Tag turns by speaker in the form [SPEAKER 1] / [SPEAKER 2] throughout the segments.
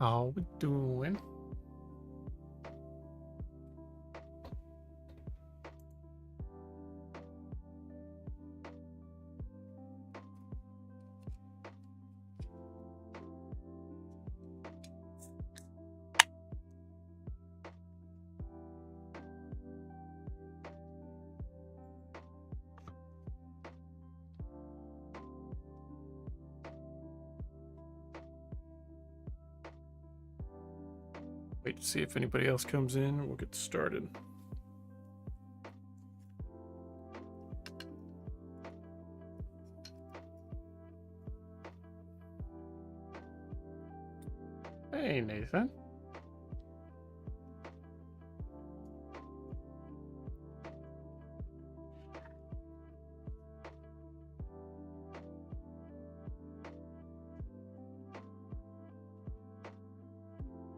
[SPEAKER 1] How we doing? Wait to see if anybody else comes in and we'll get started. Hey, Nathan.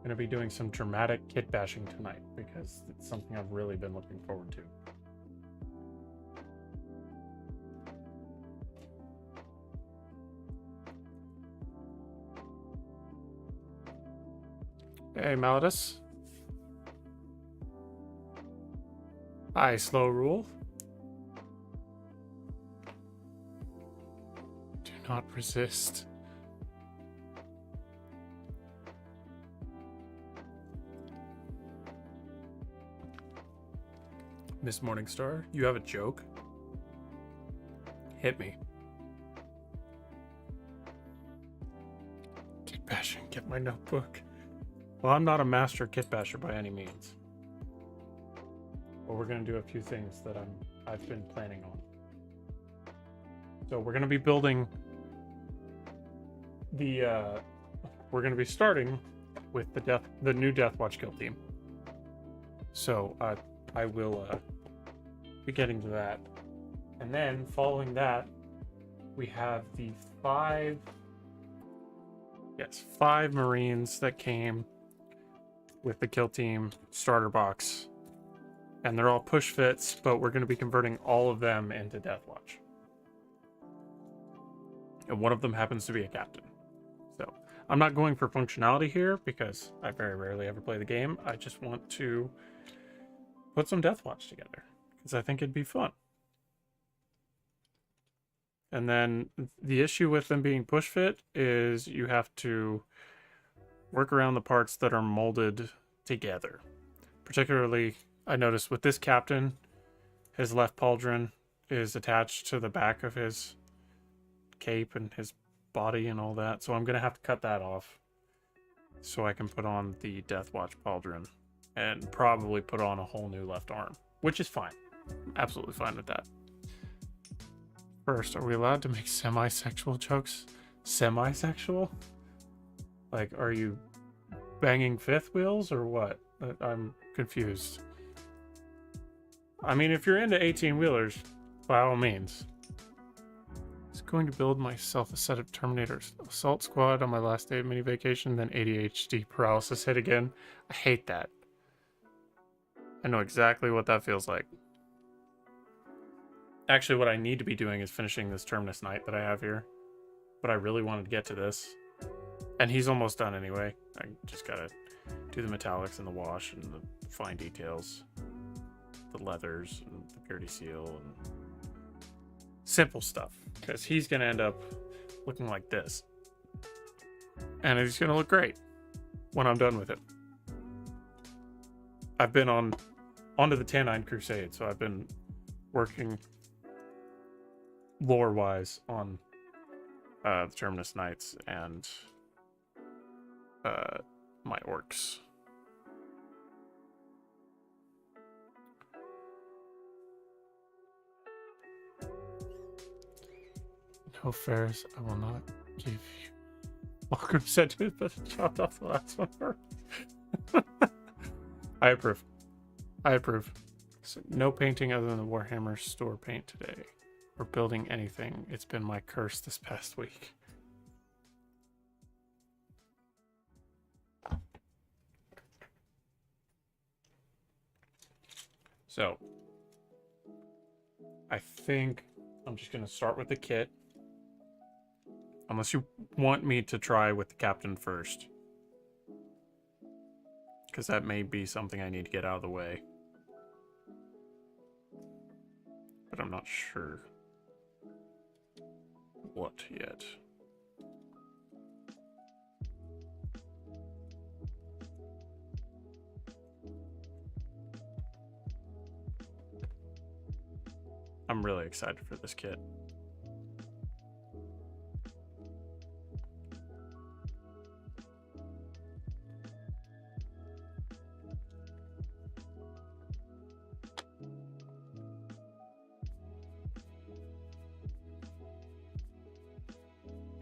[SPEAKER 1] Going to be doing some dramatic kit bashing tonight because it's something I've really been looking forward to. Hey, Malidus. Hi, Slow Rule. Do not resist. Miss Morningstar, you have a joke? Hit me. Kit bashing, get my notebook. Well, I'm not a master kit basher by any means. But we're going to do a few things that I've been planning on. So we're going to be building the we're going to be starting with the new DEATHWATCH kill team. So I will be getting to that. And then following that, we have the five Marines that came with the kill team starter box. And they're all push fits, but we're going to be converting all of them into DEATHWATCH. And one of them happens to be a captain. So I'm not going for functionality here because I very rarely ever play the game. I just want to put some DEATHWATCH together because I think it'd be fun. And then the issue with them being push fit is you have to work around the parts that are molded together. Particularly, I noticed with this captain, his left pauldron is attached to the back of his cape and his body and all that. So I'm going to have to cut that off so I can put on the DEATHWATCH pauldron and probably put on a whole new left arm, which is fine. Absolutely fine with that. First, are we allowed to make semi-sexual jokes? Semi-sexual? Like, are you banging fifth wheels or what? I'm confused. I mean, if you're into 18-wheelers, by all means. I was going to build myself a set of Terminators. Assault Squad on my last day of mini vacation, then ADHD paralysis hit again. I hate that. I know exactly what that feels like. Actually, what I need to be doing is finishing this Terminus Knight that I have here. But I really wanted to get to this. And he's almost done anyway. I just gotta do the metallics and the wash and the fine details. The leathers and the purity seal and simple stuff. Because he's gonna end up looking like this. And he's gonna look great when I'm done with it. I've been onto the Tannine Crusade, so I've been working lore-wise on the Terminus Knights and my orcs. No fares, I will not give you. Welcome said to it, but chopped off the last one. I approve. I approve. So no painting other than the Warhammer store paint today. Or building anything. It's been my curse this past week. So, I think I'm just going to start with the kit. Unless you want me to try with the captain first. because that may be something I need to get out of the way. But I'm not sure what yet. I'm really excited for this kit.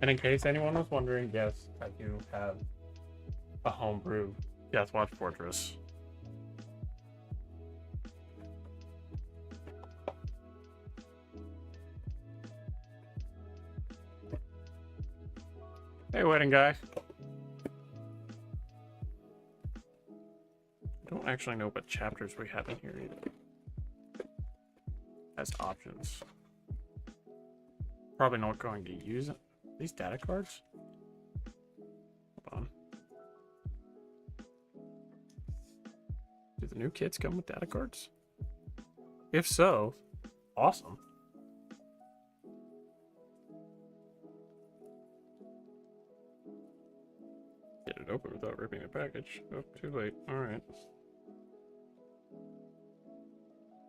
[SPEAKER 1] And in case anyone was wondering, yes, I do have a homebrew Deathwatch Fortress. Hey, wedding guy. I don't actually know what chapters we have in here either. As options. Probably not going to use it. These data cards? Hold on. Do the new kits come with data cards? If so, awesome. Get it open without ripping the package. Oh, too late. Alright.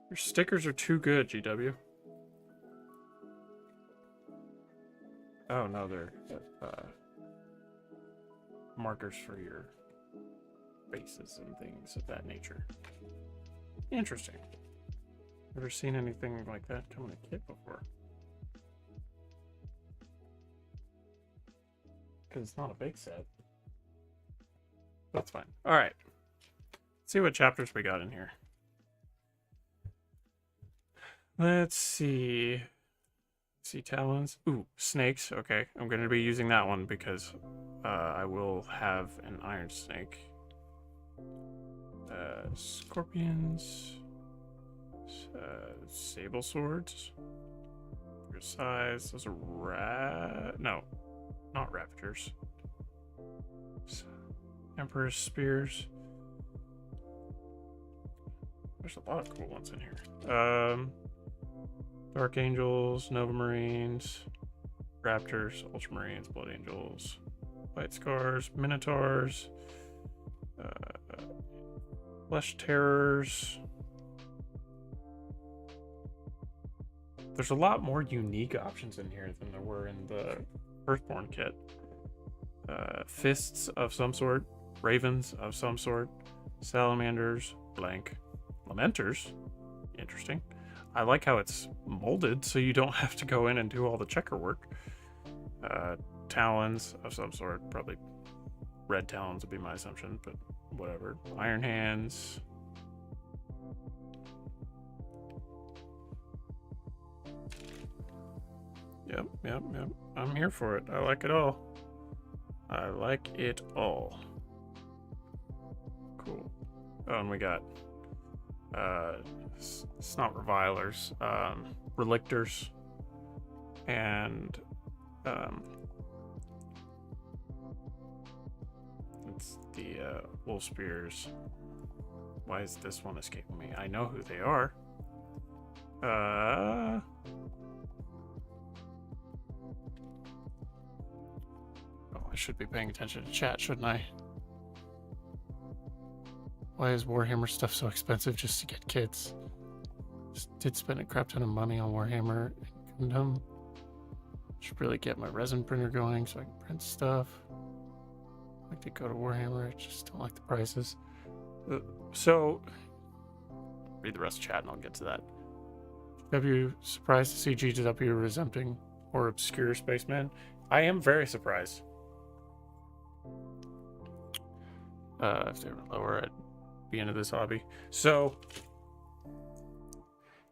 [SPEAKER 1] Your stickers are too good, GW. Oh, no, they're markers for your faces and things of that nature. Interesting. Never seen anything like that come in a kit before. Because it's not a big set. That's fine. Alright. Let's see what chapters we got in here. Let's see. See talons. Ooh, snakes. Okay, I'm going to be using that one because I will have an iron snake. Scorpions. Sable swords. Your size. Those are no, not raptors. Emperor's spears. There's a lot of cool ones in here. Dark Angels, Nova Marines, Raptors, Ultramarines, Blood Angels, White Scars, Minotaurs, Flesh Terrors. There's a lot more unique options in here than there were in the Firstborn kit. Fists of some sort, Ravens of some sort, Salamanders, blank, Lamenters, interesting. I like how it's molded so you don't have to go in and do all the checker work. Talons of some sort, probably red talons would be my assumption, but whatever. Iron hands. Yep. I'm here for it. I like it all. I like it all. Cool. Oh, and we got it's not revilers, relictors, and it's the wolf spears. Why is this one escaping me? I know who they are. Oh, I should be paying attention to chat, shouldn't I? Why is Warhammer stuff so expensive just to get kids? Just did spend a crap ton of money on Warhammer and Gundam. Should really get my resin printer going so I can print stuff. I like to go to Warhammer, I just don't like the prices. So, read the rest of the chat and I'll get to that. W, surprised to see GW resempting or obscure spaceman? I am very surprised. If they were lower, I'd be into this hobby. So,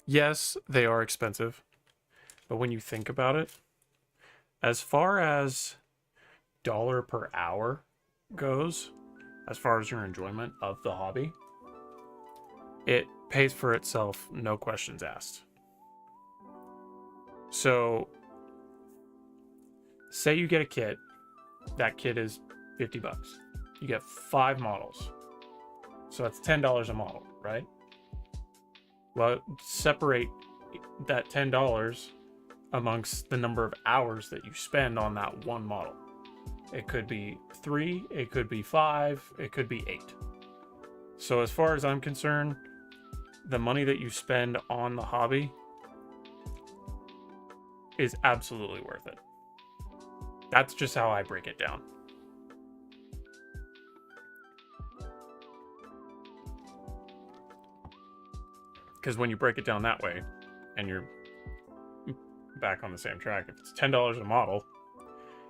[SPEAKER 1] yes, they are expensive, but when you think about it, as far as dollar per hour goes, as far as your enjoyment of the hobby, it pays for itself, no questions asked. So, say you get a kit, that kit is $50. You get 5 models. So that's $10 a model, right? Well, separate that $10 amongst the number of hours that you spend on that one model. It could be 3, it could be 5, it could be 8. So as far as I'm concerned, the money that you spend on the hobby is absolutely worth it. That's just how I break it down. Because when you break it down that way, and you're back on the same track, if it's $10 a model,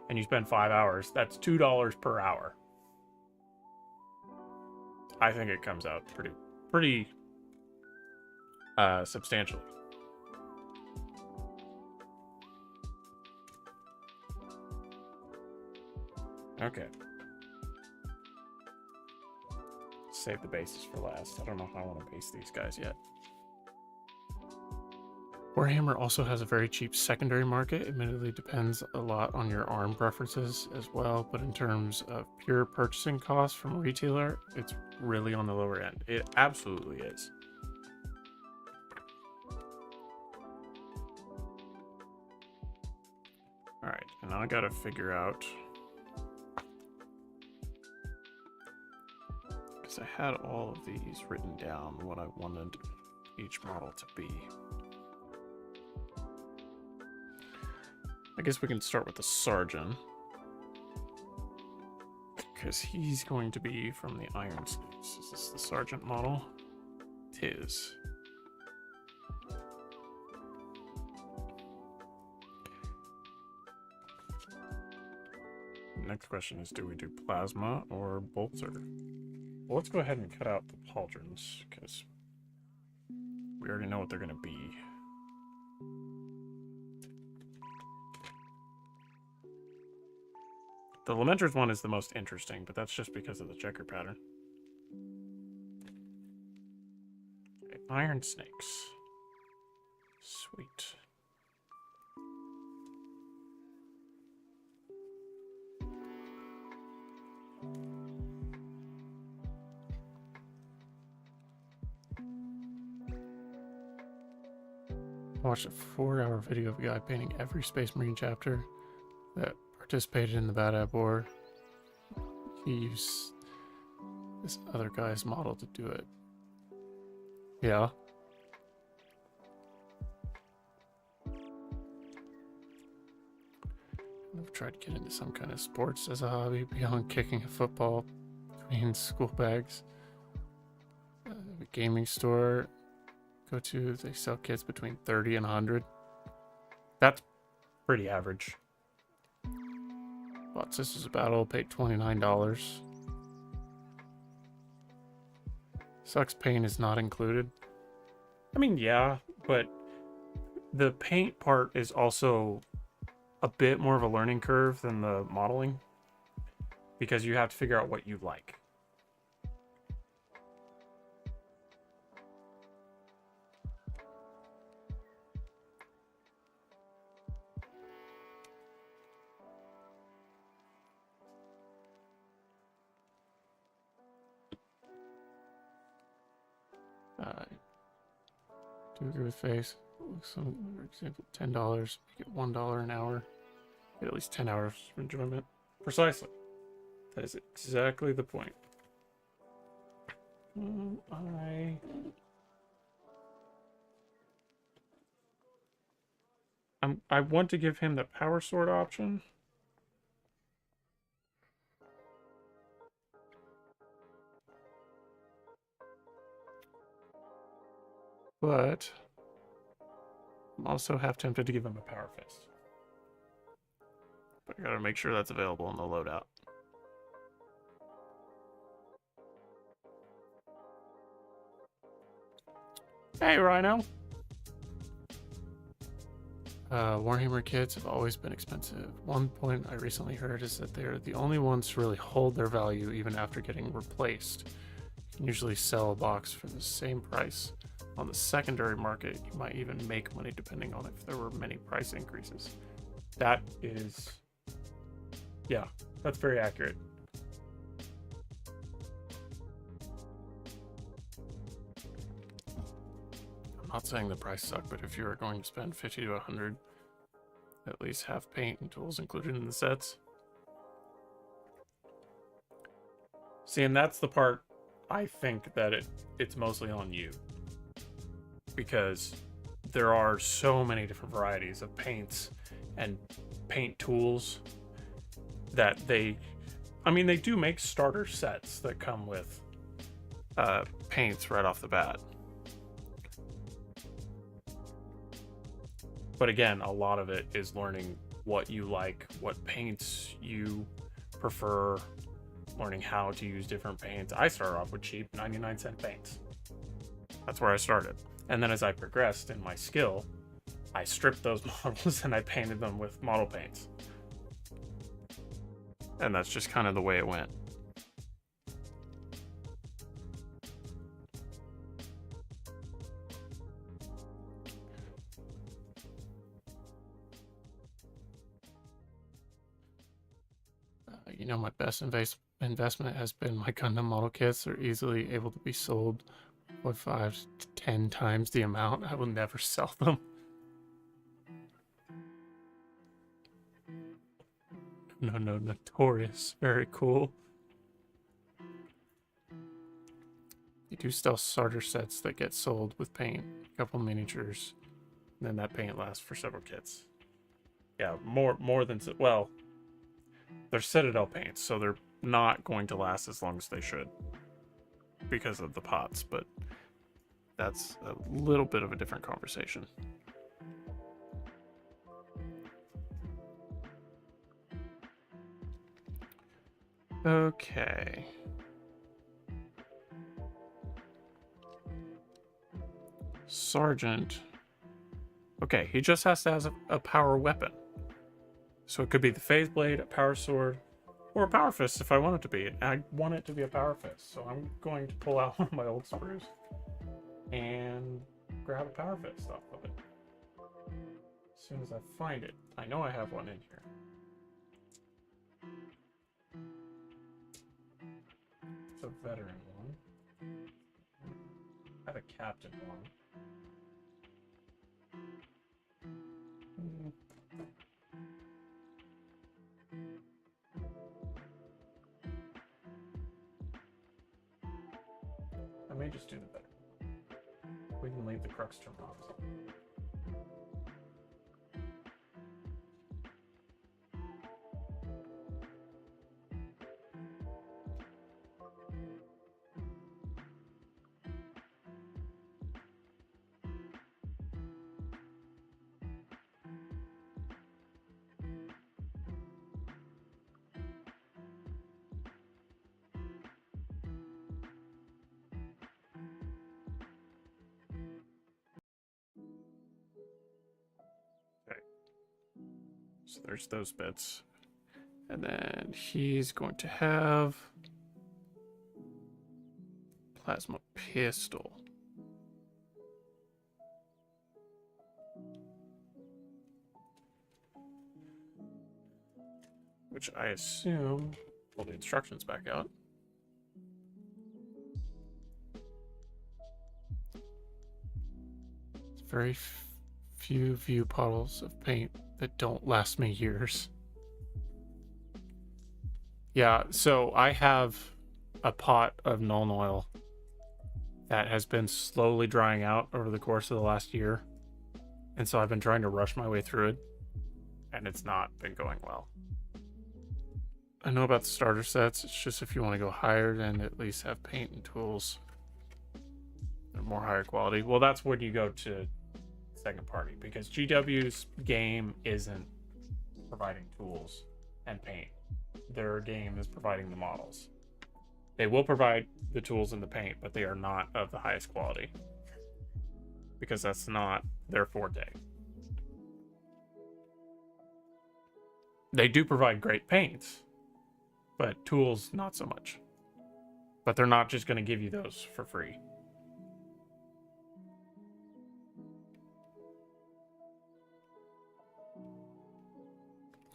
[SPEAKER 1] and you spend 5 hours, that's $2 per hour. I think it comes out pretty substantially. Okay. Save the bases for last. I don't know if I want to base these guys yet. Warhammer also has a very cheap secondary market. Admittedly, depends a lot on your arm preferences as well, but in terms of pure purchasing costs from a retailer, it's really on the lower end. It absolutely is. All right, and now I gotta figure out, because I had all of these written down, what I wanted each model to be. I guess we can start with the Sergeant, because he's going to be from the Iron Snakes. Is this the Sergeant model? It is. Next question is, do we do Plasma or Bolter? Well, let's go ahead and cut out the Pauldrons, because we already know what they're going to be. The Lamenters one is the most interesting, but that's just because of the checker pattern. Okay, Iron Snakes. Sweet. I watched a 4-hour video of a guy painting every Space Marine chapter that participated in the Bad Ab War. He used this other guy's model to do it. Yeah. I've tried to get into some kind of sports as a hobby beyond kicking a football between school bags. A gaming store go to, they sell kits between 30 and 100. That's pretty average. Bought Sisters of Battle, paid $29. Sucks paint is not included. I mean, yeah, but the paint part is also a bit more of a learning curve than the modeling, because you have to figure out what you like. Do agree with Face. So, for example, $10, you get $1 an hour. Get at least 10 hours of enjoyment. Precisely. That is exactly the point. I want to give him the power sword option. But I'm also half tempted to give him a power fist. But I gotta make sure that's available in the loadout. Hey, Rhino! Warhammer kits have always been expensive. One point I recently heard is that they're the only ones to really hold their value even after getting replaced. You can usually sell a box for the same price. On the secondary market, you might even make money depending on if there were many price increases. That is... yeah, that's very accurate. not saying the price suck, but if you are going to spend 50 to 100, at least have paint and tools included in the sets. See, and that's the part I think that it's mostly on you, because there are so many different varieties of paints and paint tools that they do make starter sets that come with paints right off the bat. But again, a lot of it is learning what you like, what paints you prefer, learning how to use different paints. I started off with cheap 99-cent paints. That's where I started. And then as I progressed in my skill, I stripped those models and I painted them with model paints. And that's just kind of the way it went. You know, my best investment has been my Gundam model kits. They're easily able to be sold for 5 to 10 times the amount. I will never sell them. No, notorious. Very cool. You do still starter sets that get sold with paint, a couple miniatures, and then that paint lasts for several kits. Yeah, more than, well, they're Citadel paints, so they're not going to last as long as they should because of the pots, but that's a little bit of a different conversation. Okay. Sergeant. Okay, he just has to have a power weapon. So it could be the Phase Blade, a power sword, or a power fist if I want it to be. I want it to be a power fist, so I'm going to pull out one of my old sprues and grab a power fist off of it. As soon as I find it. I know I have one in here. It's a veteran one. I have a captain one. I may just do the better. We can leave the crux turned off. So there's those bits. And then he's going to have plasma pistol. Which I assume, pull the instructions back out. It's very few view bottles of paint that don't last me years. Yeah, so I have a pot of Nuln Oil that has been slowly drying out over the course of the last year. And so I've been trying to rush my way through it, and it's not been going well. I know about the starter sets. It's just if you want to go higher, then at least have paint and tools. They're more higher quality. Well, that's when you go to second party, because GW's game isn't providing tools and paint. Their game is providing the models. They will provide the tools and the paint, but they are not of the highest quality, because that's not their forte. They do provide great paints, but tools not so much. But they're not just going to give you those for free.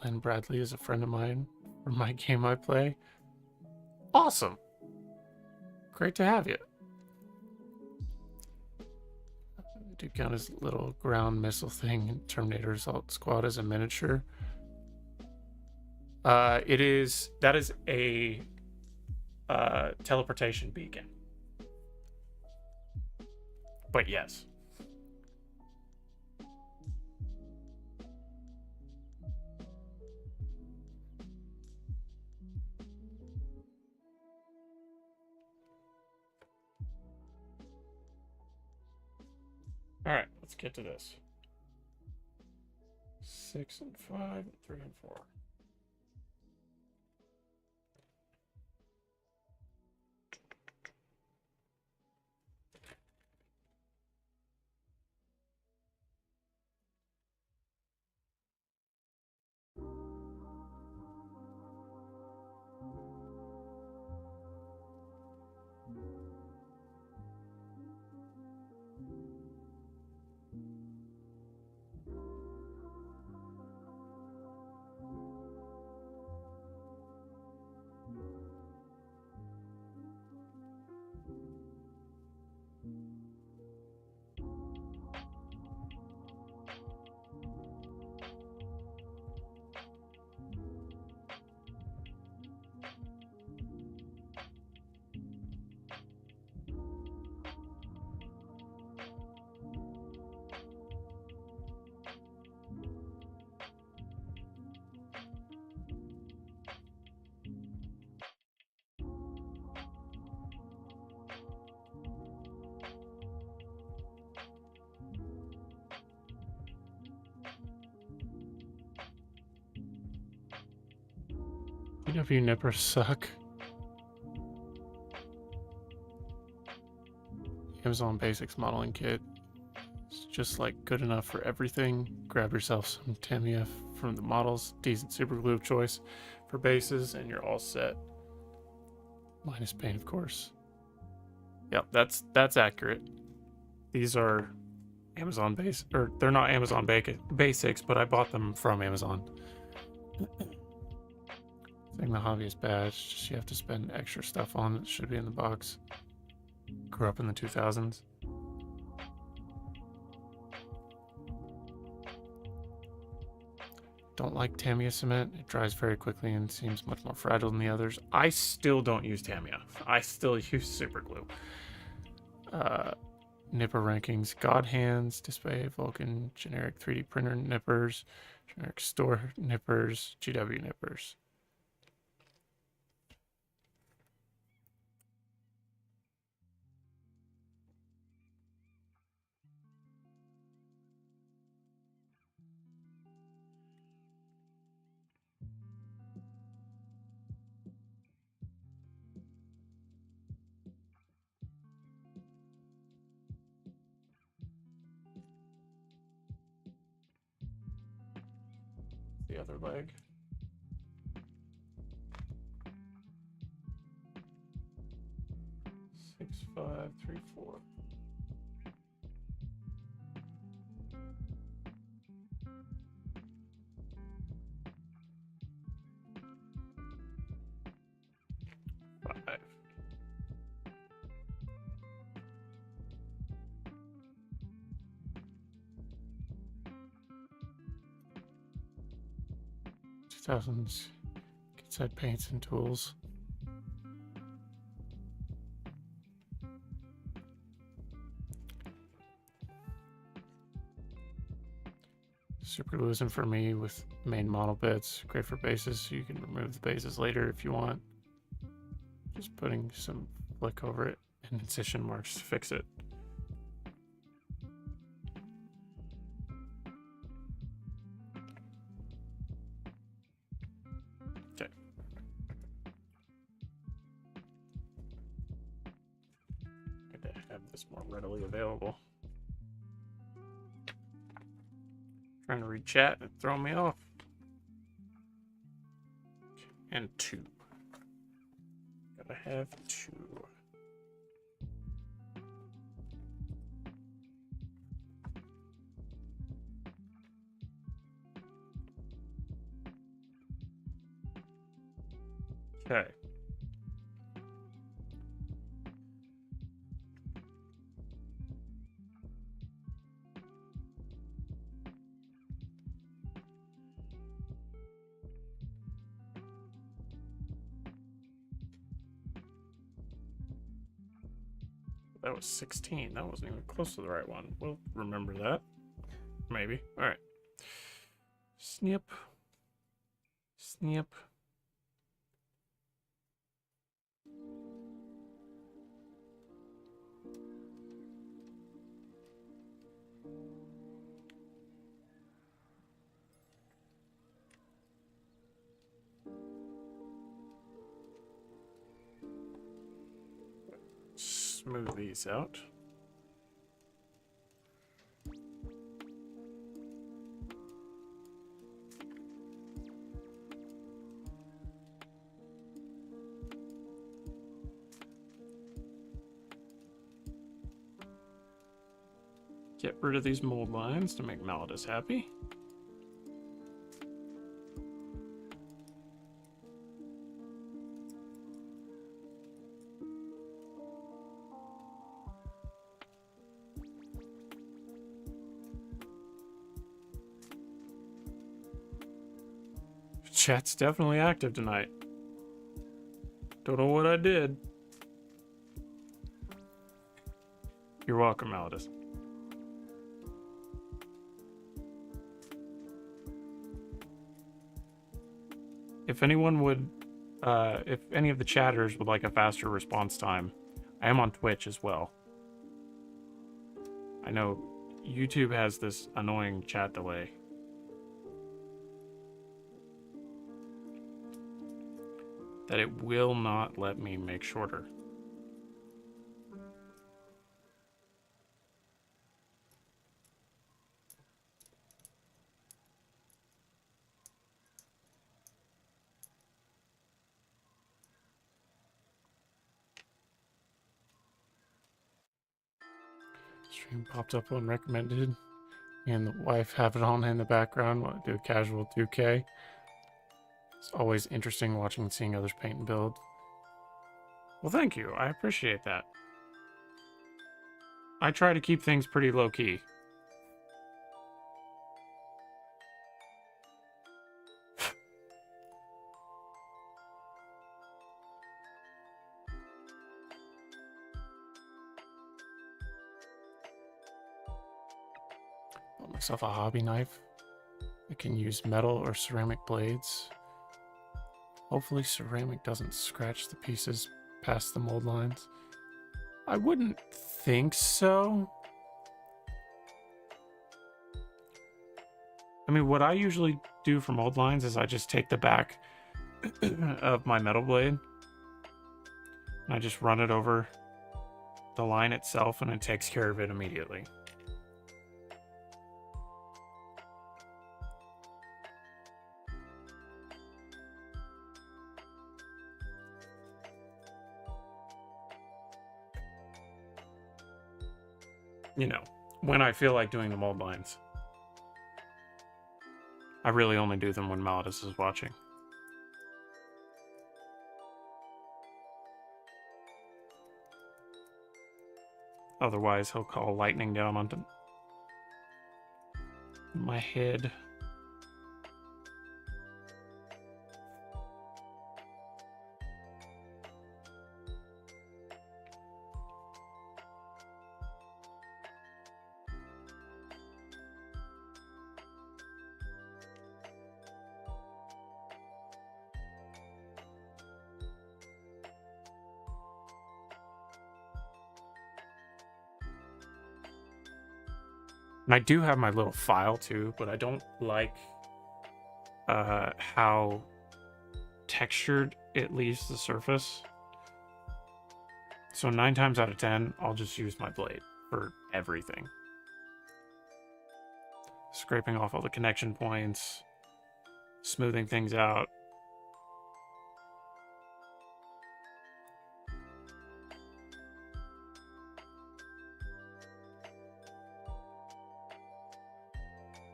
[SPEAKER 1] Len Bradley is a friend of mine from my game I play. Awesome. Great to have you. do count his little ground missile thing in Terminator Assault Squad as a miniature. That is a teleportation beacon. But yes. Alright, let's get to this. 6 and 5, 3 and 4. PW nippers suck. Amazon Basics modeling kit. It's just like good enough for everything. Grab yourself some Tamiya from the models, decent super glue of choice for bases, and you're all set. Minus paint, of course. Yep, that's accurate. These are Amazon base, or they're not Amazon Basics, but I bought them from Amazon. Saying the hobby is bad, it's just you have to spend extra stuff on it. Should be in the box. Grew up in the 2000s. Don't like Tamiya cement. It dries very quickly and seems much more fragile than the others. I still don't use Tamiya. I still use super glue. Nipper rankings: God Hands, Display, Vulcan, generic 3D printer nippers, generic store nippers, GW nippers. The other leg. Six, 5, 3, 4. Five. Thousands. Kit set paints and tools. Super glue isn't for me with main model bits. Great for bases, so you can remove the bases later if you want. Just putting some flick over it and incision marks to fix it. Okay. Good to have this more readily available. Trying to read chat and throw me off. And 2. Gotta have 2. Okay. that was 16. That wasn't even close to the right one. We'll remember that. Maybe. Alright. Snip. Snip. Smooth these out. Get rid of these mold lines to make Malladus happy. Chat's definitely active tonight. Don't know what I did. You're welcome, Malladus. If anyone would, if any of the chatters would like a faster response time, I am on Twitch as well. I know YouTube has this annoying chat delay. That it will not let me make shorter. Stream popped up on recommended, and the wife have it on in the background while I do a casual 2K. It's always interesting watching and seeing others paint and build. Well, thank you. I appreciate that. I try to keep things pretty low-key. Got myself a hobby knife. I can use metal or ceramic blades. Hopefully ceramic doesn't scratch the pieces past the mold lines. I wouldn't think so. I mean, what I usually do for mold lines is I just take the back of my metal blade and I just run it over the line itself and it takes care of it immediately. You know, when I feel like doing the mold lines. I really only do them when Malladus is watching. Otherwise, he'll call lightning down onto my head. And I do have my little file too, but I don't like how textured it leaves the surface. So 9 times out of 10, I'll just use my blade for everything. Scraping off all the connection points, smoothing things out.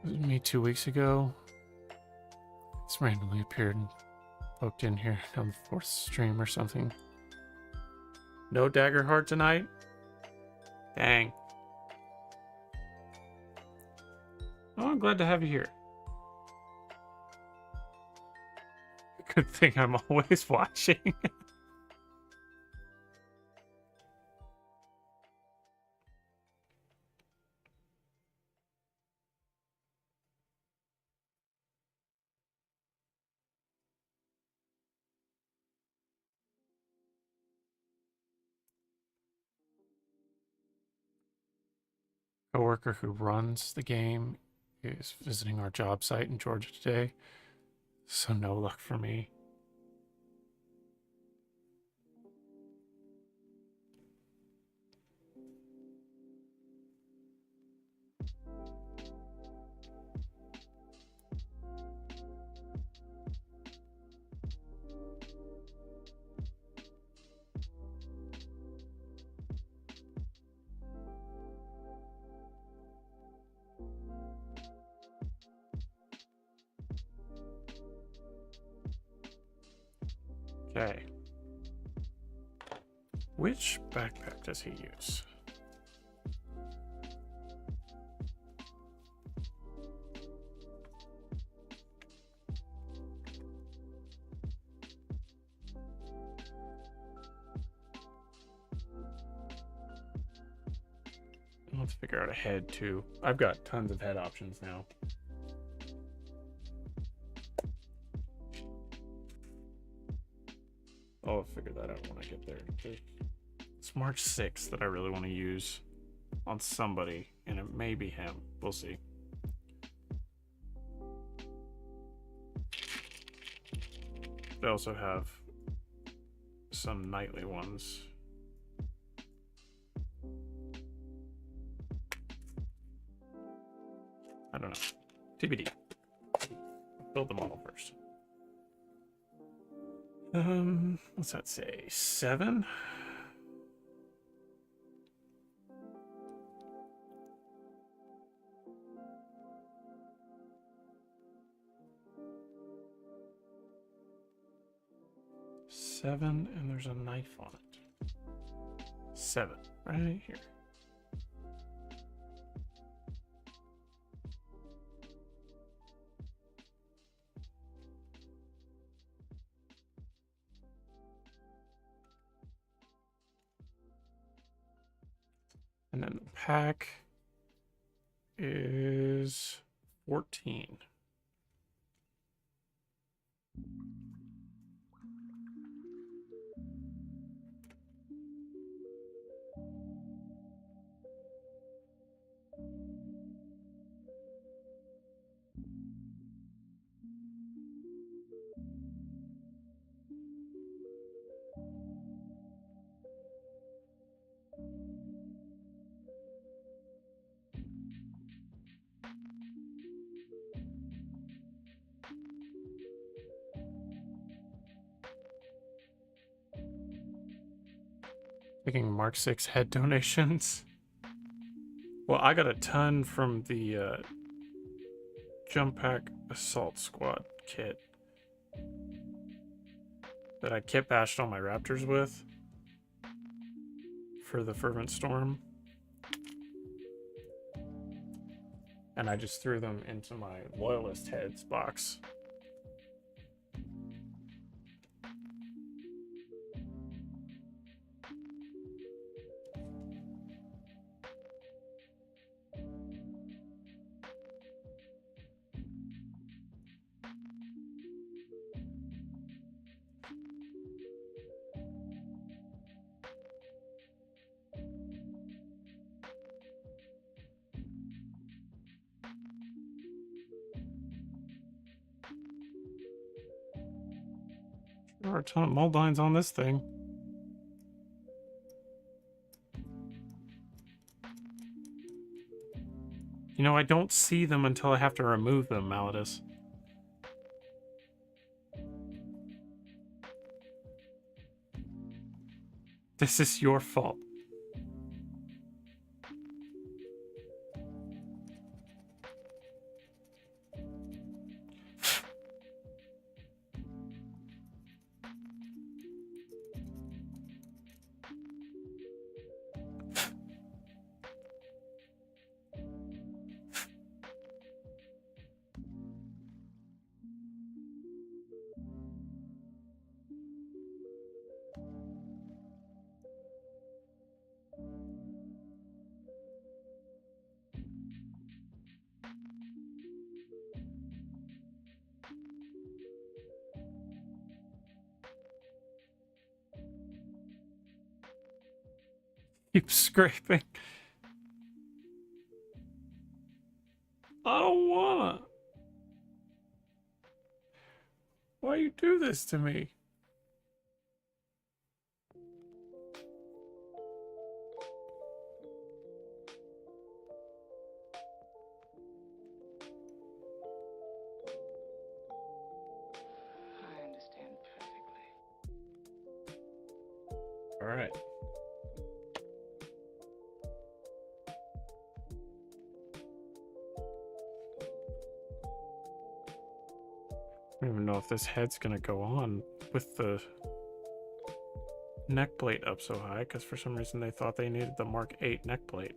[SPEAKER 1] It was me 2 weeks ago. It's randomly appeared and poked in here on the 4th stream or something. No Daggerheart tonight? Dang. Oh, I'm glad to have you here. Good thing I'm always watching. coworker who runs the game is visiting our job site in Georgia today, so no luck for me. Okay. Which backpack does he use? Let's figure out a head too. I've got tons of head options now. I'll figure that out when I get there. It's March 6th that I really want to use on somebody, and it may be him. We'll see. I also have some nightly ones. I don't know. TBD. Build the model first. What's that say? 7? Seven, and there's a knife on it. 7, right here. And then the pack is 14. Taking Mark 6 head donations. Well, I got a ton from the Jump Pack Assault Squad kit that I kit bashed all my raptors with for the Fervent Storm. And I just threw them into my Loyalist Heads box. There are a ton of mold lines on this thing. You know, I don't see them until I have to remove them, Malidus. This is your fault. Keep scraping. I don't wanna. Why you do this to me?
[SPEAKER 2] I understand perfectly.
[SPEAKER 1] All right. I don't even know if this head's gonna go on with the neck plate up so high, because for some reason they thought they needed the Mark 8 neck plate.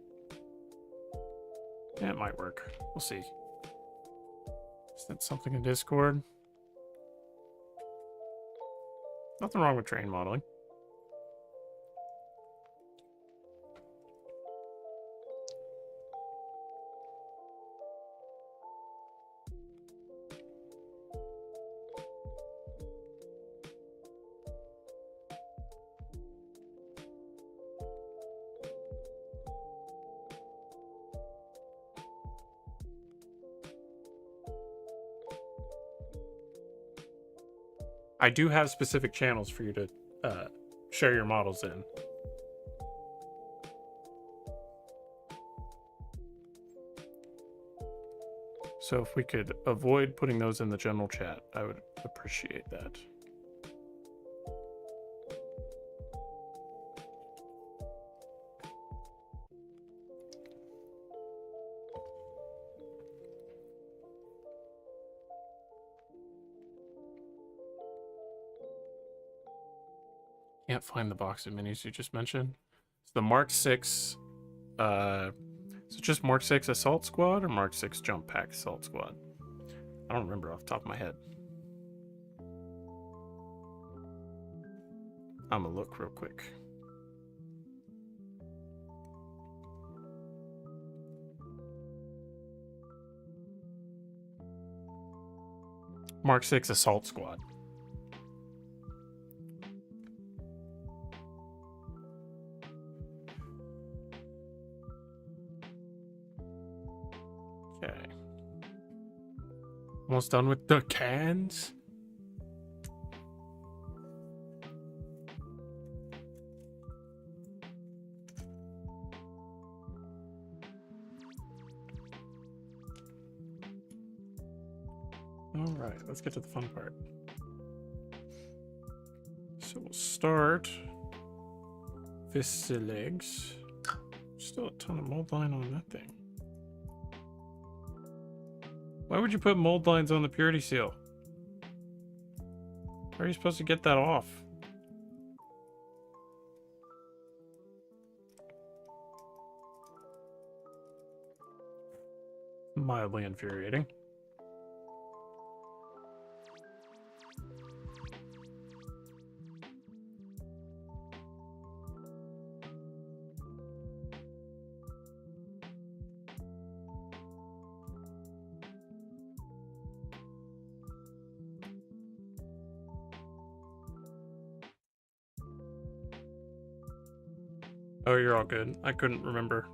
[SPEAKER 1] Yeah, it might work. We'll see. Is that something in Discord? Nothing wrong with train modeling. I do have specific channels for you to share your models in. So if we could avoid putting those in the general chat, I would appreciate that. Can't find the box of minis you just mentioned. It's the Mark 6. Is it just Mark 6 Assault Squad or Mark 6 Jump Pack Assault Squad? I don't remember off the top of my head. I'm gonna look real quick. Mark 6 Assault Squad. Okay. Almost done with the cans. All right, let's get to the fun part. So we'll start fists to legs. Still a ton of mold line on that thing. Why would you put mold lines on the purity seal? How are you supposed to get that off? Mildly infuriating. Oh, you're all good. I couldn't remember.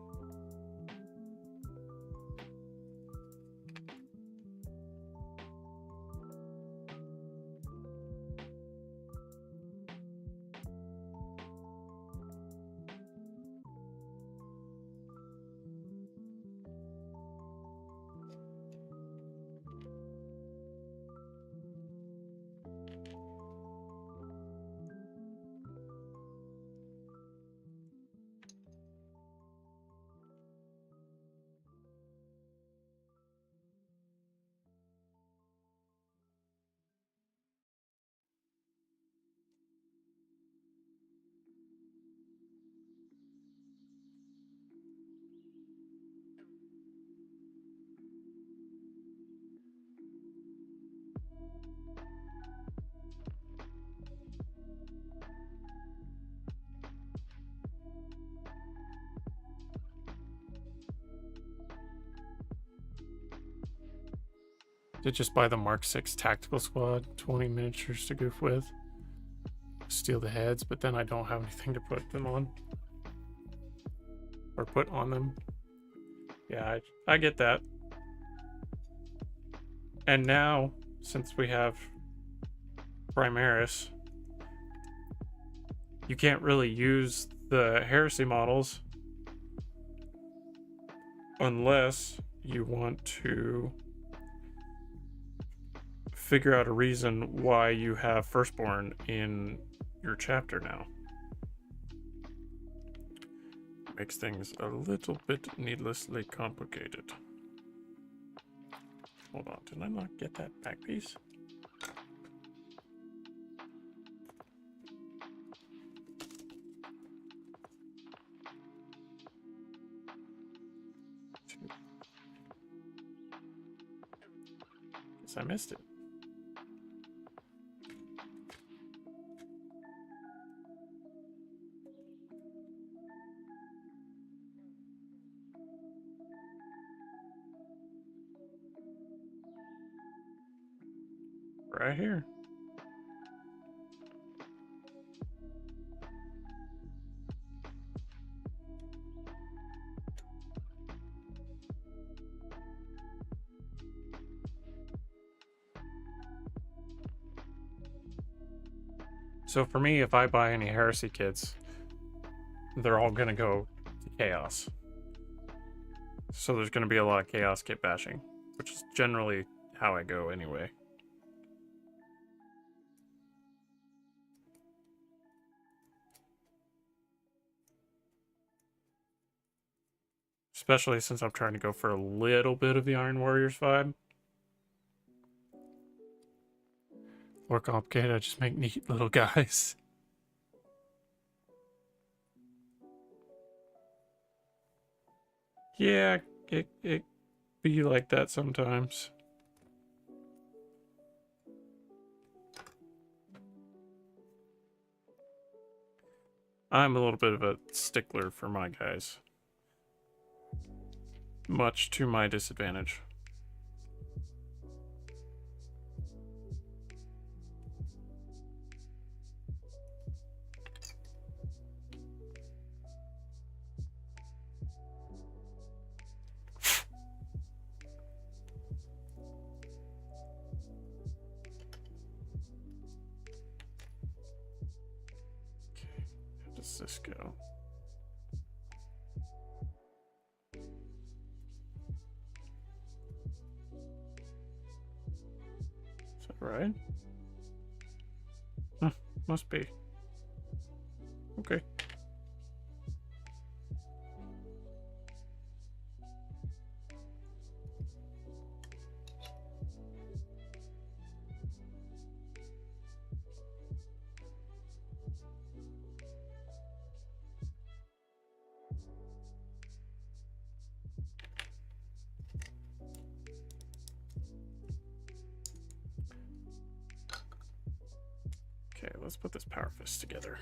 [SPEAKER 1] Did just buy the Mark 6 Tactical Squad, 20 miniatures to goof with. Steal the heads, but then I don't have anything to put them on. Or put on them. Yeah, I get that. And now, since we have Primaris, you can't really use the heresy models unless you want to figure out a reason why you have Firstborn in your chapter now. Makes things a little bit needlessly complicated. Hold on, did I not get that back piece? Guess I missed it. Right here. So for me, if I buy any heresy kits, they're all gonna go to chaos. So there's gonna be a lot of chaos kit bashing, which is generally how I go anyway. Especially since I'm trying to go for a little bit of the Iron Warriors vibe. More complicated, I just make neat little guys. Yeah, it be like that sometimes. I'm a little bit of a stickler for my guys. Much to my disadvantage. Okay, how does this go? Is that right? Huh, must be. Okay. Okay, let's put this power fist together.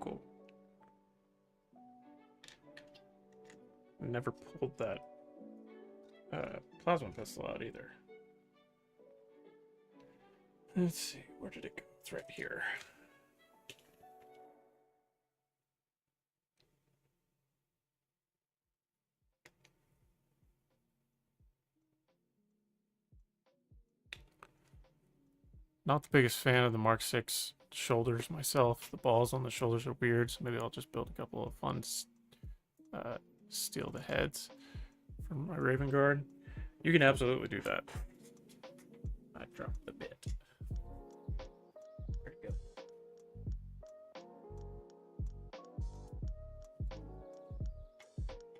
[SPEAKER 1] Cool. Never pulled that plasma pistol out either. Let's see, where did it go? It's right here. Not the biggest fan of the Mark 6 shoulders myself. The balls on the shoulders are weird, so maybe I'll just build a couple of fun steal the heads from my Raven Guard. You can absolutely do that. I dropped the bit. There you go.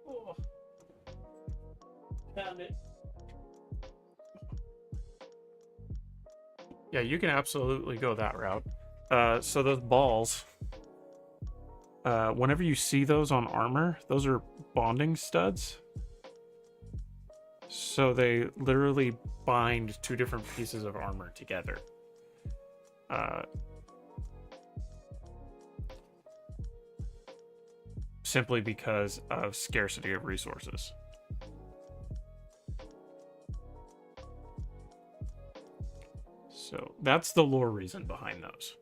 [SPEAKER 1] Oh. Found it. Yeah, you can absolutely go that route. So those balls, whenever you see those on armor, those are bonding studs. So they literally bind two different pieces of armor together. Simply because of scarcity of resources. So that's the lore reason behind those.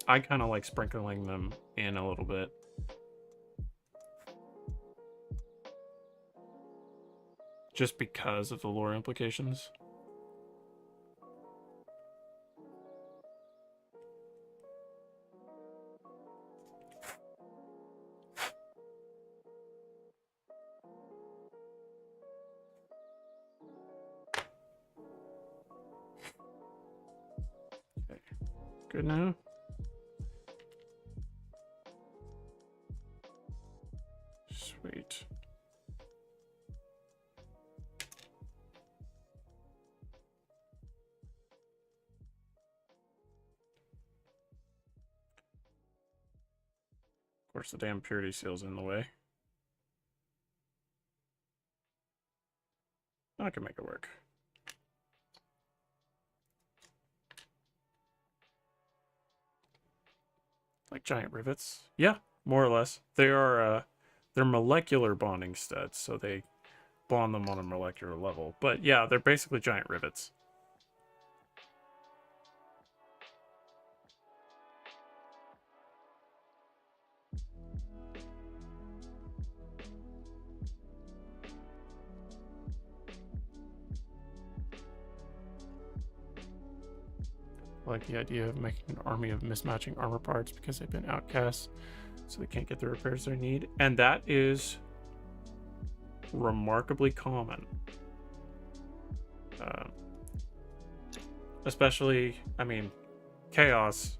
[SPEAKER 1] I kind of like sprinkling them in a little bit. Just because of the lore implications. Okay. Good now. Sweet. Of course, the damn purity seal's in the way. I can make it work. Like giant rivets. Yeah, more or less. They are they're molecular bonding studs, so they bond them on a molecular level. But yeah, they're basically giant rivets. I like the idea of making an army of mismatching armor parts because they've been outcast, so they can't get the repairs they need. And that is remarkably common. Especially, I mean, chaos,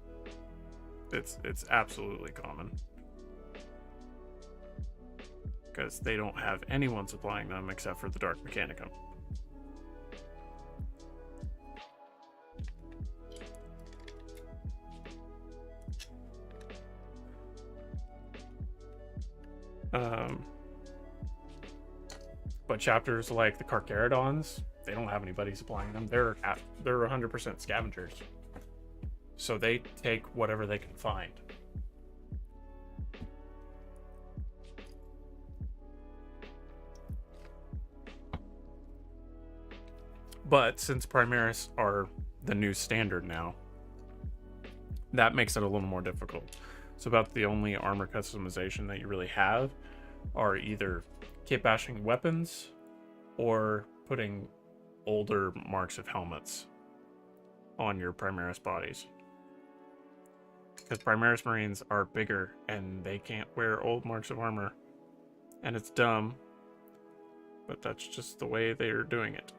[SPEAKER 1] it's absolutely common. Because they don't have anyone supplying them except for the Dark Mechanicum. But chapters like the Carcharodons, they don't have anybody supplying them. They're 100% scavengers, so they take whatever they can find. But since Primaris are the new standard now, that makes it a little more difficult. So about the only armor customization that you really have are either kit bashing weapons or putting older marks of helmets on your Primaris bodies. Because Primaris Marines are bigger and they can't wear old marks of armor. And it's dumb, but that's just the way they are doing it.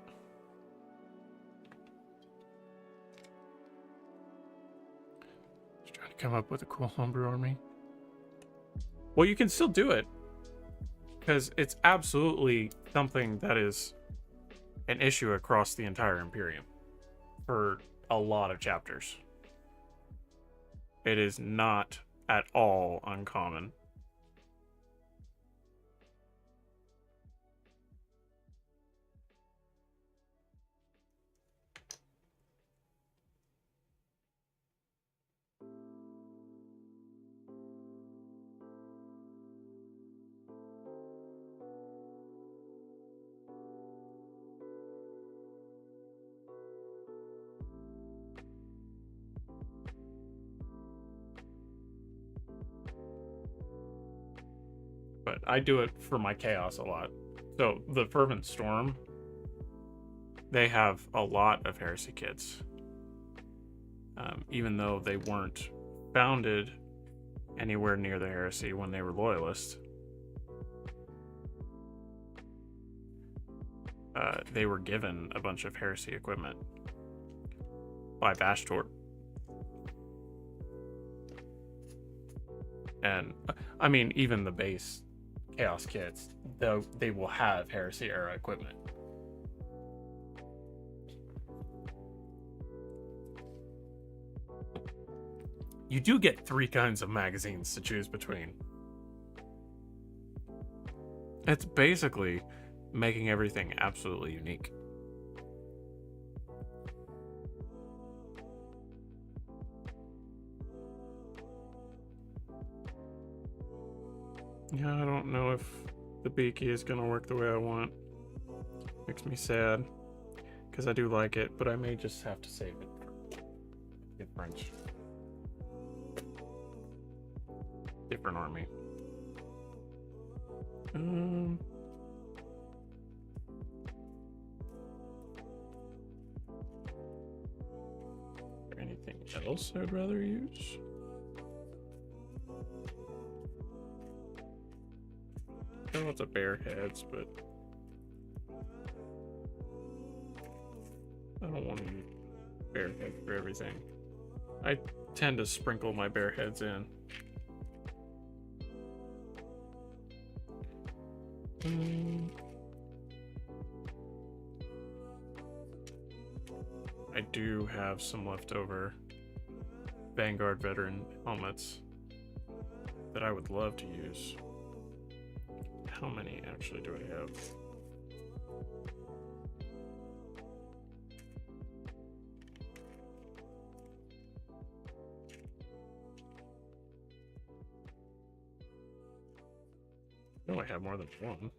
[SPEAKER 1] Just trying to come up with a cool homebrew army. Well, you can still do it, because it's absolutely something that is an issue across the entire Imperium for a lot of chapters. It is not at all uncommon. But I do it for my chaos a lot. So the Fervent Storm, they have a lot of heresy kits. Even though they weren't founded anywhere near the heresy when they were loyalists. They were given a bunch of heresy equipment by Bashtor. And I mean, even the base chaos kits, though, they will have heresy era equipment. you do get 3 kinds of magazines to choose between. It's basically making everything absolutely unique. Yeah, I don't know if the Beaky is going to work the way I want. Makes me sad, because I do like it, but I may just have to save it for different army. Anything else I'd rather use? I know it's a bear heads, but I don't want to use bear heads for everything. I tend to sprinkle my bear heads in. I do have some leftover Vanguard veteran helmets that I would love to use. How many actually do I have? No, I have more than one.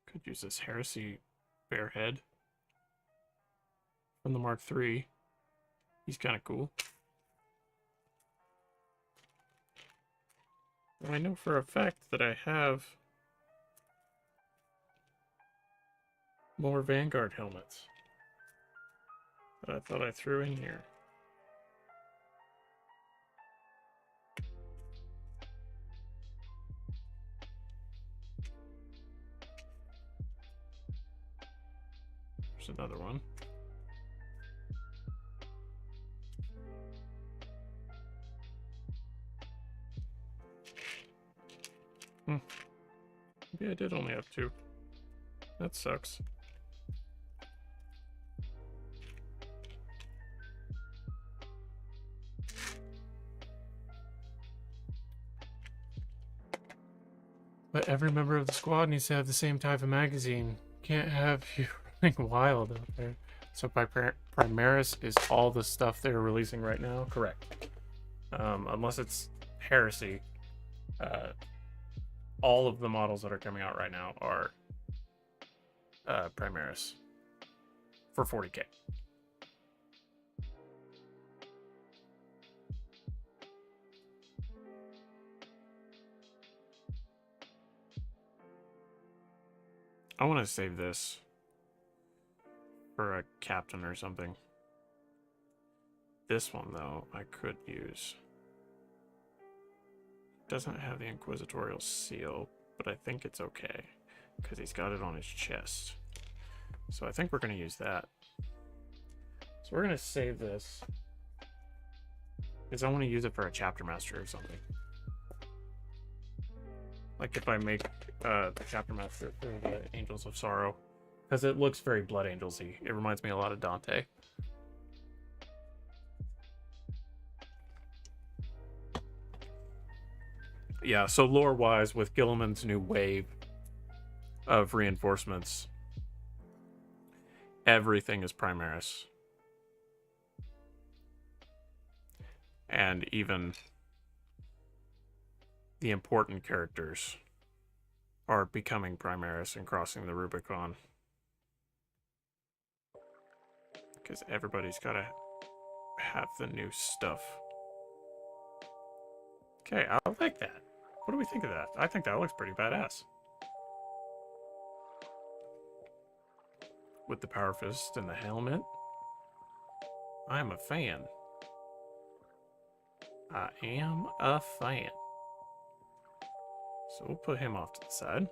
[SPEAKER 1] Could use this Heresy bear head from the Mark III. He's kind of cool. I know for a fact that I have more Vanguard helmets that I thought I threw in here. There's another one. Maybe I did only have 2. That sucks. But every member of the squad needs to have the same type of magazine. Can't have you running wild out there. So Primaris is all the stuff they're releasing right now? Correct. Unless it's Heresy. All of the models that are coming out right now are Primaris for 40K. I want to save this for a captain or something. This one, though, I could use. Doesn't have the Inquisitorial seal, but I think it's okay because he's got it on his chest. So I think we're going to use that. So we're going to save this because I want to use it for a chapter master or something. Like if I make the chapter master for the Angels of Sorrow, because it looks very Blood Angels-y. It reminds me a lot of Dante. Yeah, so lore-wise, with Gilliman's new wave of reinforcements, everything is Primaris. And even the important characters are becoming Primaris and crossing the Rubicon. Because everybody's got to have the new stuff. Okay, I like that. What do we think of that? I think that looks pretty badass. With the Power Fist and the helmet. I am a fan. I am a fan. So we'll put him off to the side.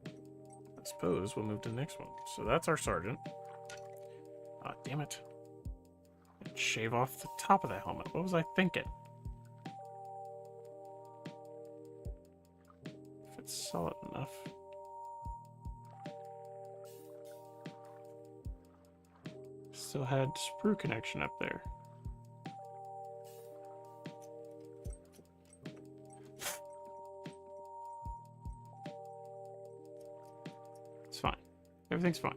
[SPEAKER 1] I suppose we'll move to the next one. So that's our sergeant. Ah, damn it. Shave off the top of the helmet. What was I thinking? If it's solid enough. Still had sprue connection up there. It's fine. Everything's fine.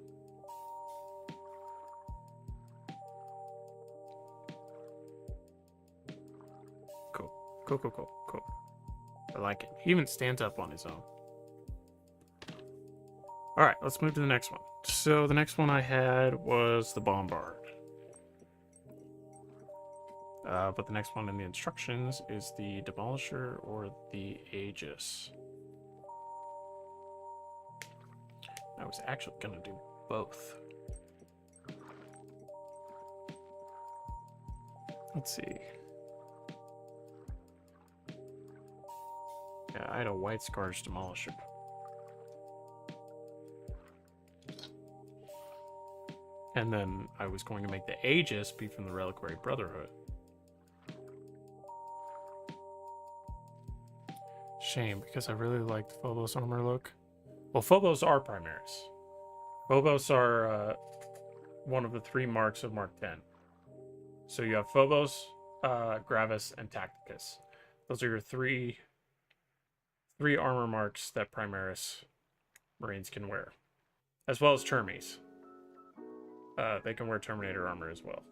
[SPEAKER 1] Cool. Cool, cool, cool, cool. I like it. He even stands up on his own. Alright, let's move to the next one. So the next one I had was the Bombard. But the next one in the instructions is the Demolisher or the Aegis. I was actually going to do both. Let's see. Yeah, I had a White Scar's Demolisher. And then I was going to make the Aegis be from the Reliquary Brotherhood. Shame, because I really liked Phobos armor look. Well, Phobos are Primaris. Phobos are one of the 3 marks of Mark 10. So you have Phobos, Gravis, and Tacticus. Those are your three armor marks that Primaris Marines can wear. As well as Termes. They can wear Terminator armor as well.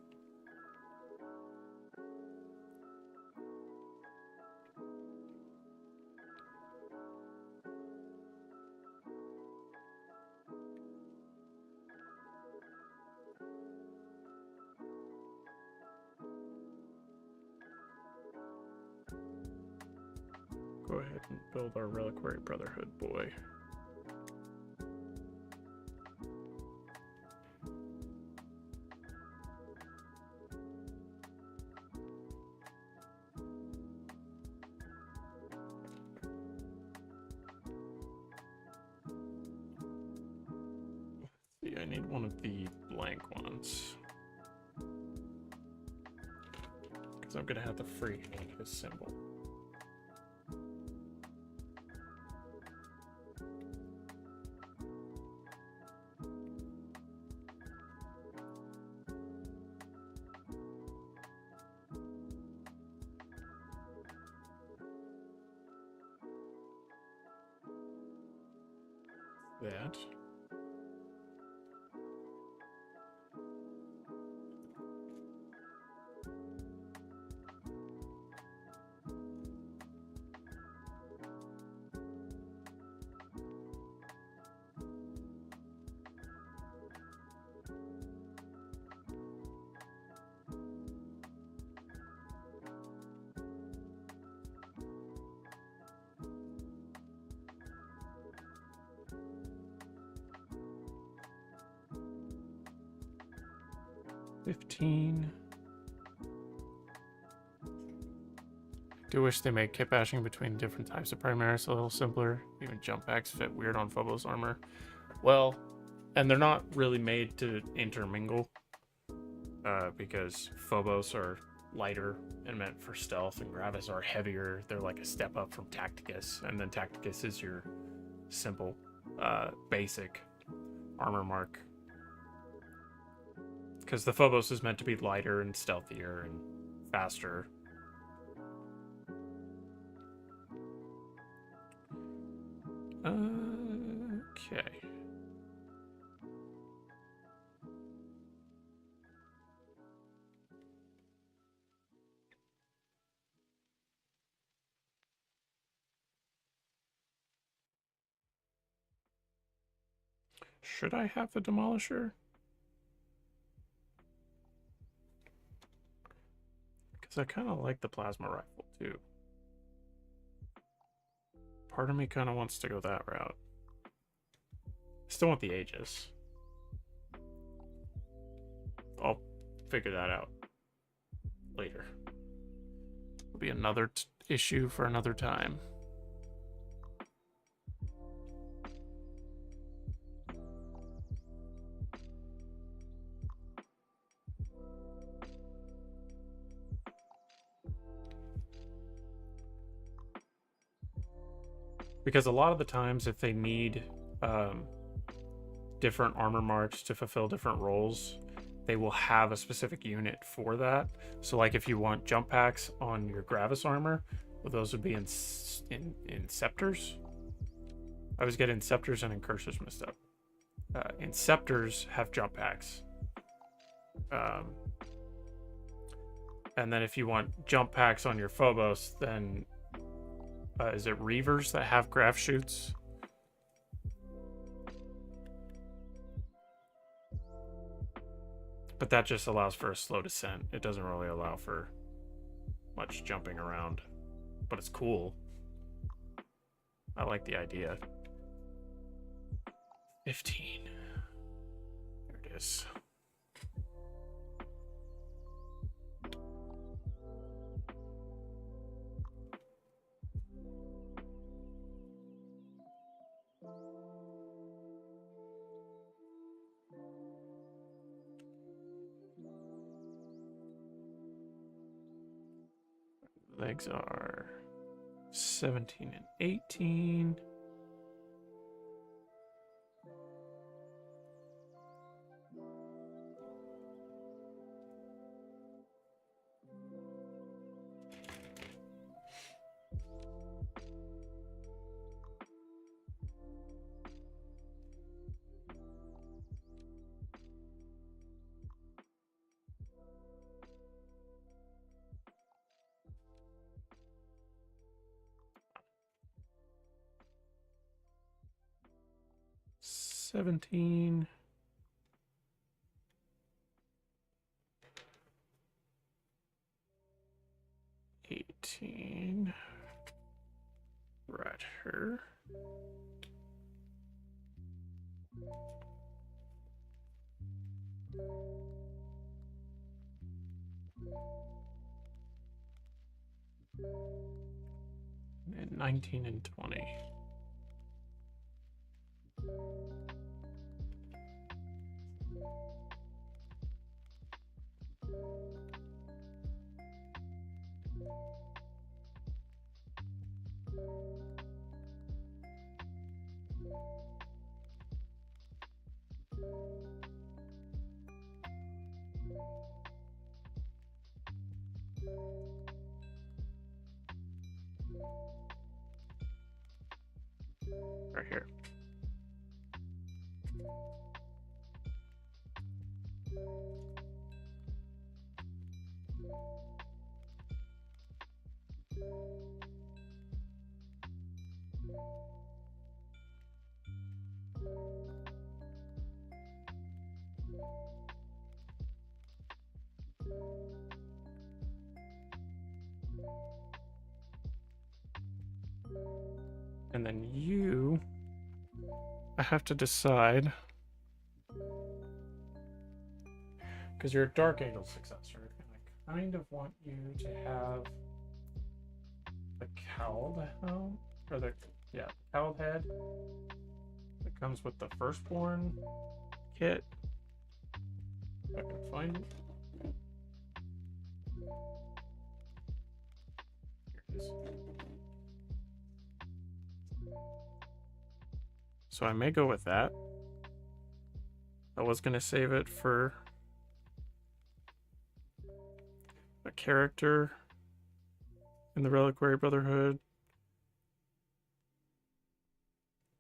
[SPEAKER 1] Go ahead and build our Reliquary Brotherhood boy. See, I need one of the blank ones. Because I'm going to have to freehand his symbol. That. Do wish they make kit bashing between different types of Primaris a little simpler. Even jump packs fit weird on Phobos armor. Well, and they're not really made to intermingle. Because Phobos are lighter and meant for stealth, and Gravis are heavier. They're like a step up from Tacticus, and then Tacticus is your simple, basic armor mark. Because the Phobos is meant to be lighter and stealthier and faster. Okay. Should I have the Demolisher? Because I kind of like the Plasma Rifle, too. Part of me kind of wants to go that route. I still want the Aegis. I'll figure that out later. It'll be another issue for another time. Because a lot of the times, if they need different armor marks to fulfill different roles, they will have a specific unit for that. So like if you want jump packs on your Gravis armor, well, those would be in Scepters. I was getting Scepters and Incursors messed up. Inceptors have jump packs. And then if you want jump packs on your Phobos, then is it Reavers that have graph shoots? But that just allows for a slow descent. It doesn't really allow for much jumping around. But it's cool. I like the idea. 15. There it is. Legs are 17 and 18. $17. $18. Right here. And 19 and 20. Right here. And then you, I have to decide, because you're a Dark Angel successor, and I kind of want you to have the cowled helm, or the cowled head that comes with the Firstborn kit. If I can find it. Here it is. So I may go with that. I was going to save it for a character in the Reliquary Brotherhood.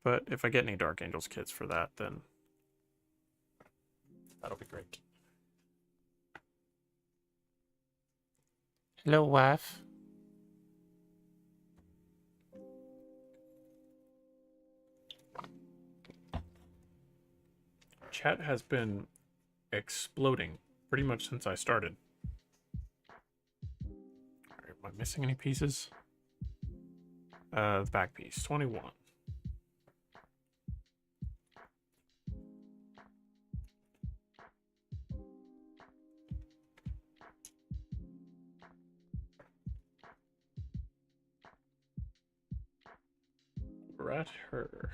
[SPEAKER 1] But if I get any Dark Angels kits for that, then that'll be great. Hello, wife. Chat has been exploding pretty much since I started. Alright, am I missing any pieces? The back piece, 21. We're at her.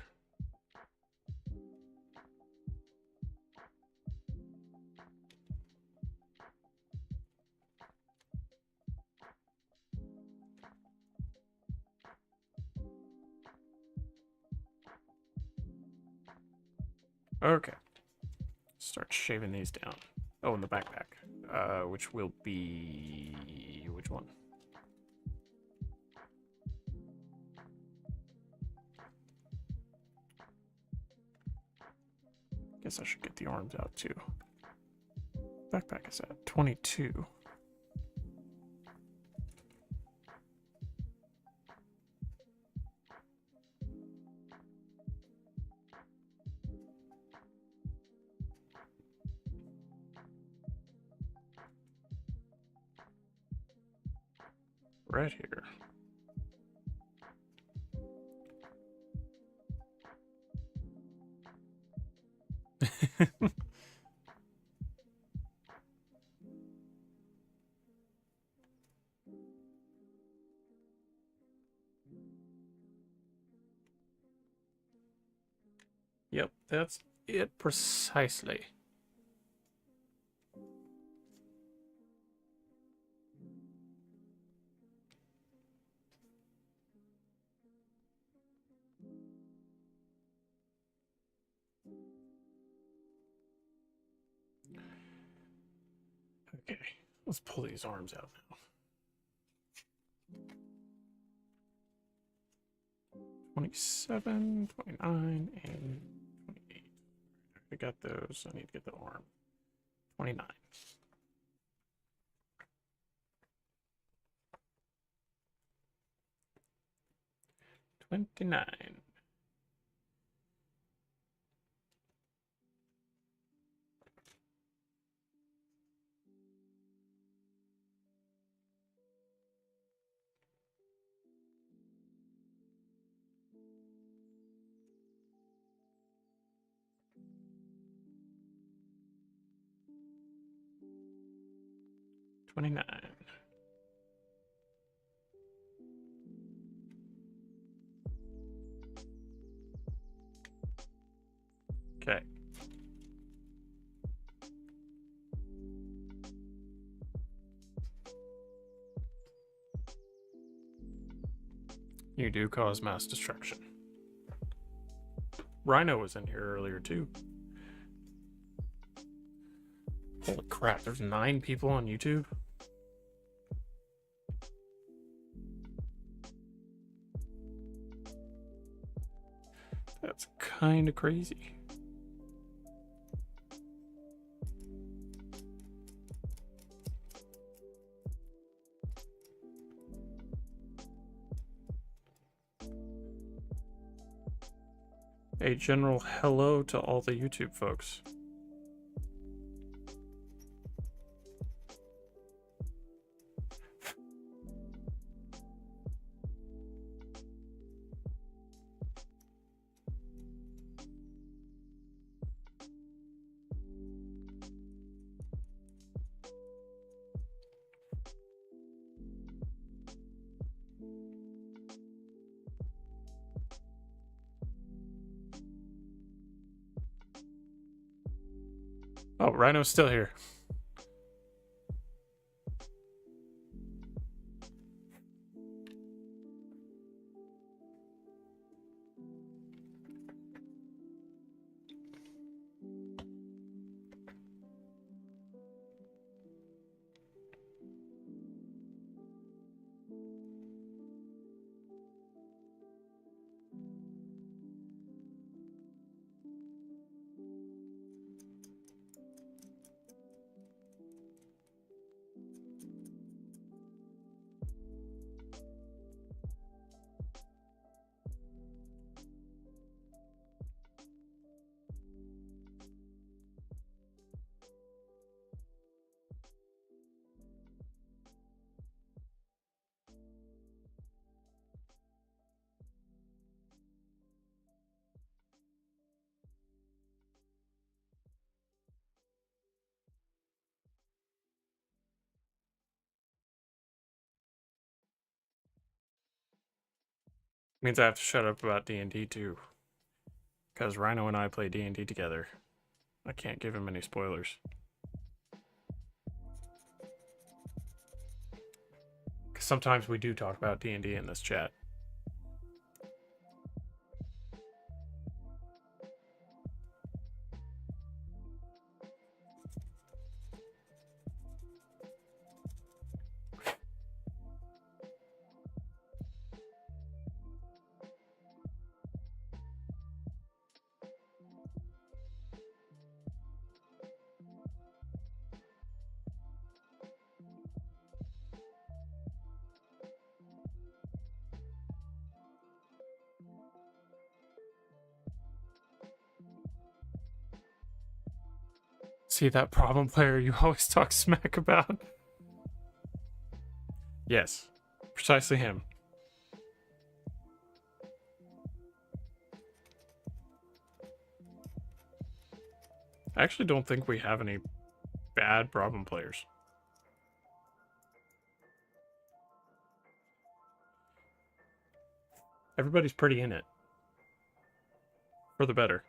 [SPEAKER 1] Okay. Start shaving these down. Oh, and the backpack. Which will be... Which one? Guess I should get the arms out too. Backpack is at 22. Right here. Yep, that's it precisely. Okay, let's pull these arms out now. 27, 29, and 28. I got those. I need to get the arm. 29. 29. Okay. You do cause mass destruction. Rhino was in here earlier too. Holy crap, there's 9 people on YouTube? That's kind of crazy. A general hello to all the YouTube folks. Oh, Rhino's still here. Means I have to shut up about D&D too. Because Rhino and I play D&D together. I can't give him any spoilers. Because sometimes we do talk about D&D in this chat. See that problem player you always talk smack about? Yes, precisely him. I actually don't think we have any bad problem players. Everybody's pretty in it. For the better.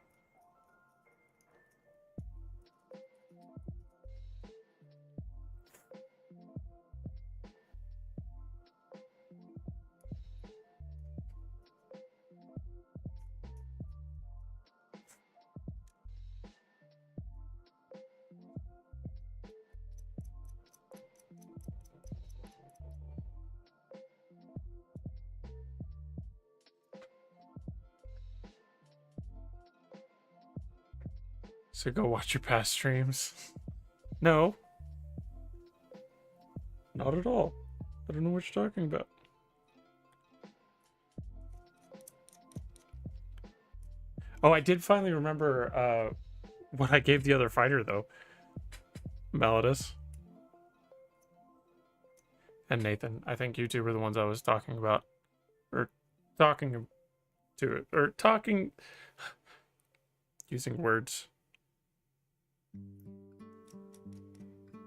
[SPEAKER 1] So go watch your past streams. No. Not at all. I don't know what you're talking about. Oh, I did finally remember what I gave the other fighter, though. Melodus. And Nathan. I think you two were the ones I was talking about. Or talking to it. Or talking... using words.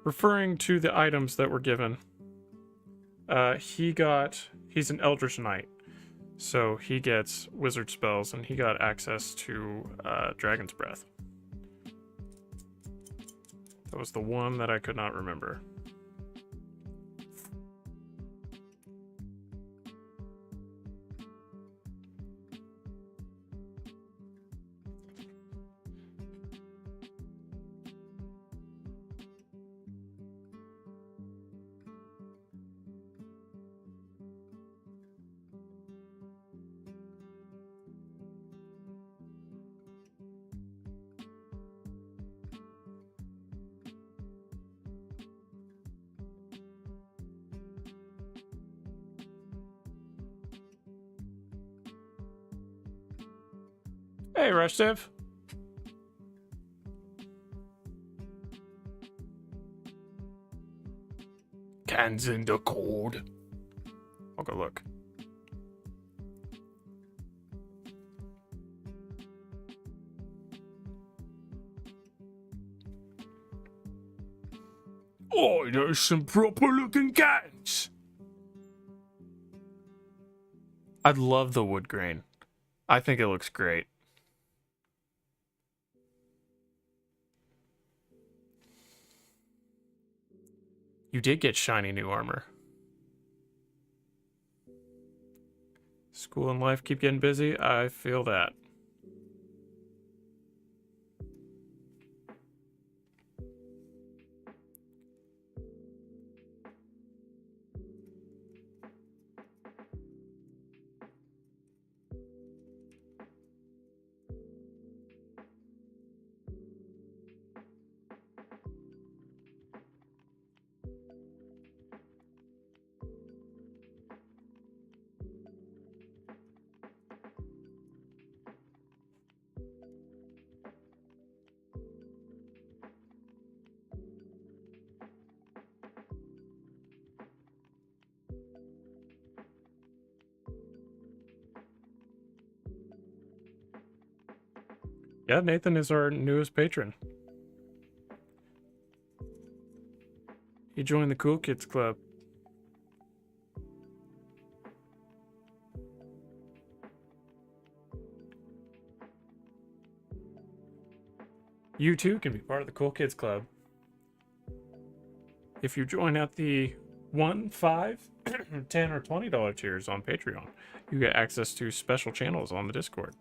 [SPEAKER 1] Referring to the items that were given. He's an Eldritch Knight. So he gets wizard spells, and he got access to Dragon's Breath. That was the one that I could not remember. Hey, Restiv. Cans in the cold. I'll go look. Oh, there's some proper looking cans. I love the wood grain. I think it looks great. You did get shiny new armor. School and life keep getting busy. I feel that. Yeah, Nathan is our newest patron. He joined the Cool Kids Club. You too can be part of the Cool Kids Club. If you join at the $1, $5, $10, or $20 tiers on Patreon, you get access to special channels on the Discord.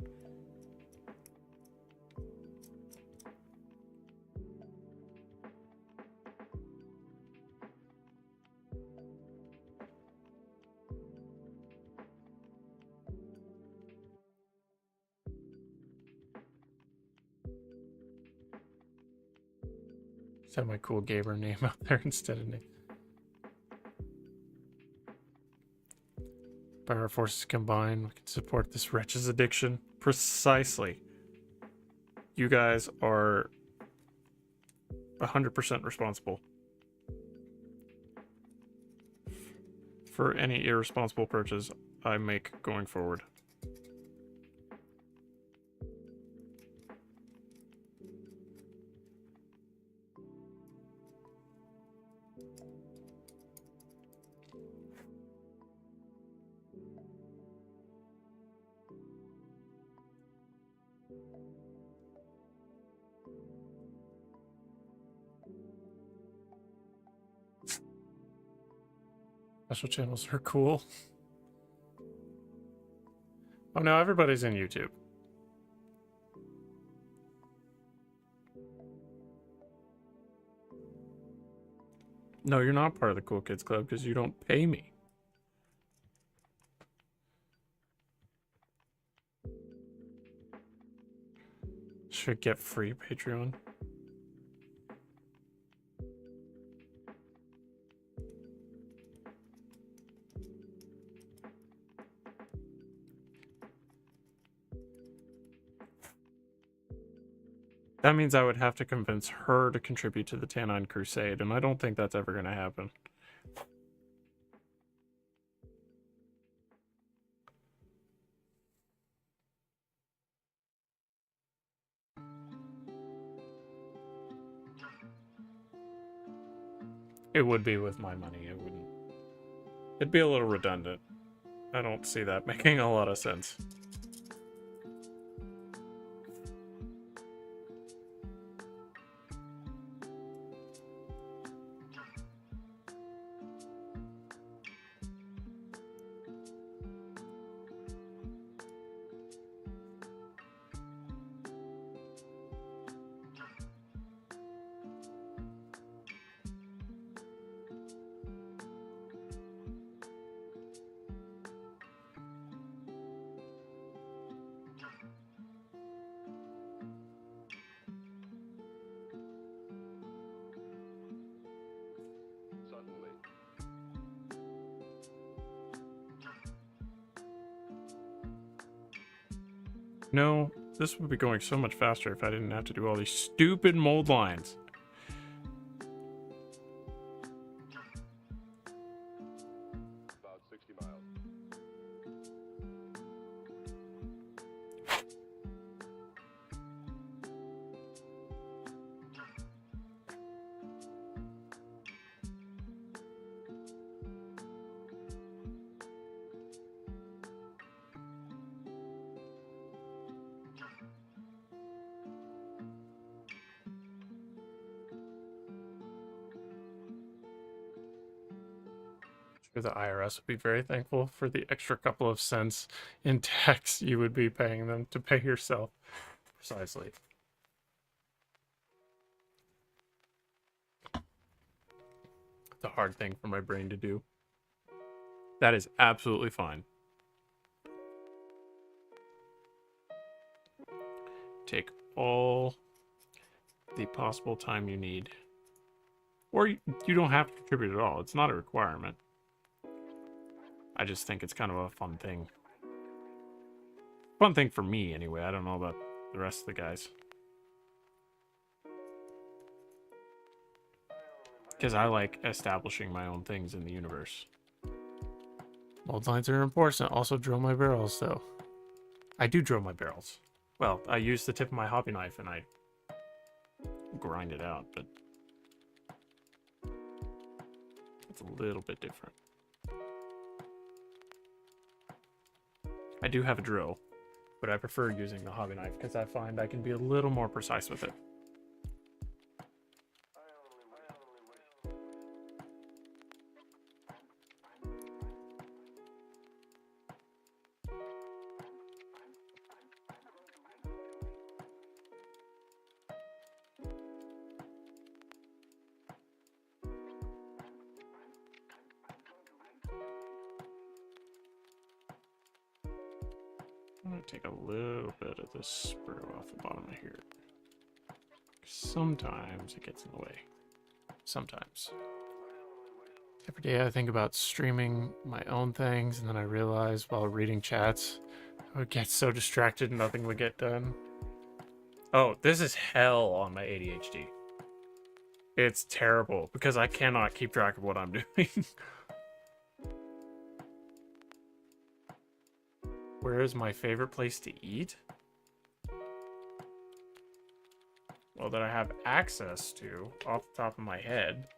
[SPEAKER 1] Set my cool gamer name out there instead of name. By our forces combined, we can support this wretch's addiction. Precisely. You guys are 100% responsible for any irresponsible purchase I make going forward. Special channels are cool. Oh no, everybody's in YouTube. No, you're not part of the Cool Kids Club because you don't pay me. Should get free Patreon. That means I would have to convince her to contribute to the Tanine Crusade, and I don't think that's ever going to happen. It would be with my money. It wouldn't. It'd be a little redundant. I don't see that making a lot of sense. No, this would be going so much faster if I didn't have to do all these stupid mold lines.
[SPEAKER 2] About 60 miles.
[SPEAKER 1] The IRS would be very thankful for the extra couple of cents in tax you would be paying them to pay yourself. Precisely. It's a hard thing for my brain to do. That is absolutely fine. Take all the possible time you need. Or you don't have to contribute at all. It's not a requirement. I just think it's kind of a fun thing. Fun thing for me, anyway. I don't know about the rest of the guys. Because I like establishing my own things in the universe. Mold lines are important. Also drill my barrels, though. I do drill my barrels. Well, I use the tip of my hobby knife and I grind it out, but it's a little bit different. I do have a drill, but I prefer using the hobby knife because I find I can be a little more precise with it. I'm going to take a little bit of this sprue off the bottom of here. Sometimes it gets in the way. Sometimes. Every day I think about streaming my own things, and then I realize while reading chats, I would get so distracted and nothing would get done. Oh, this is hell on my ADHD. It's terrible because I cannot keep track of what I'm doing. Where is my favorite place to eat? Well, that I have access to off the top of my head.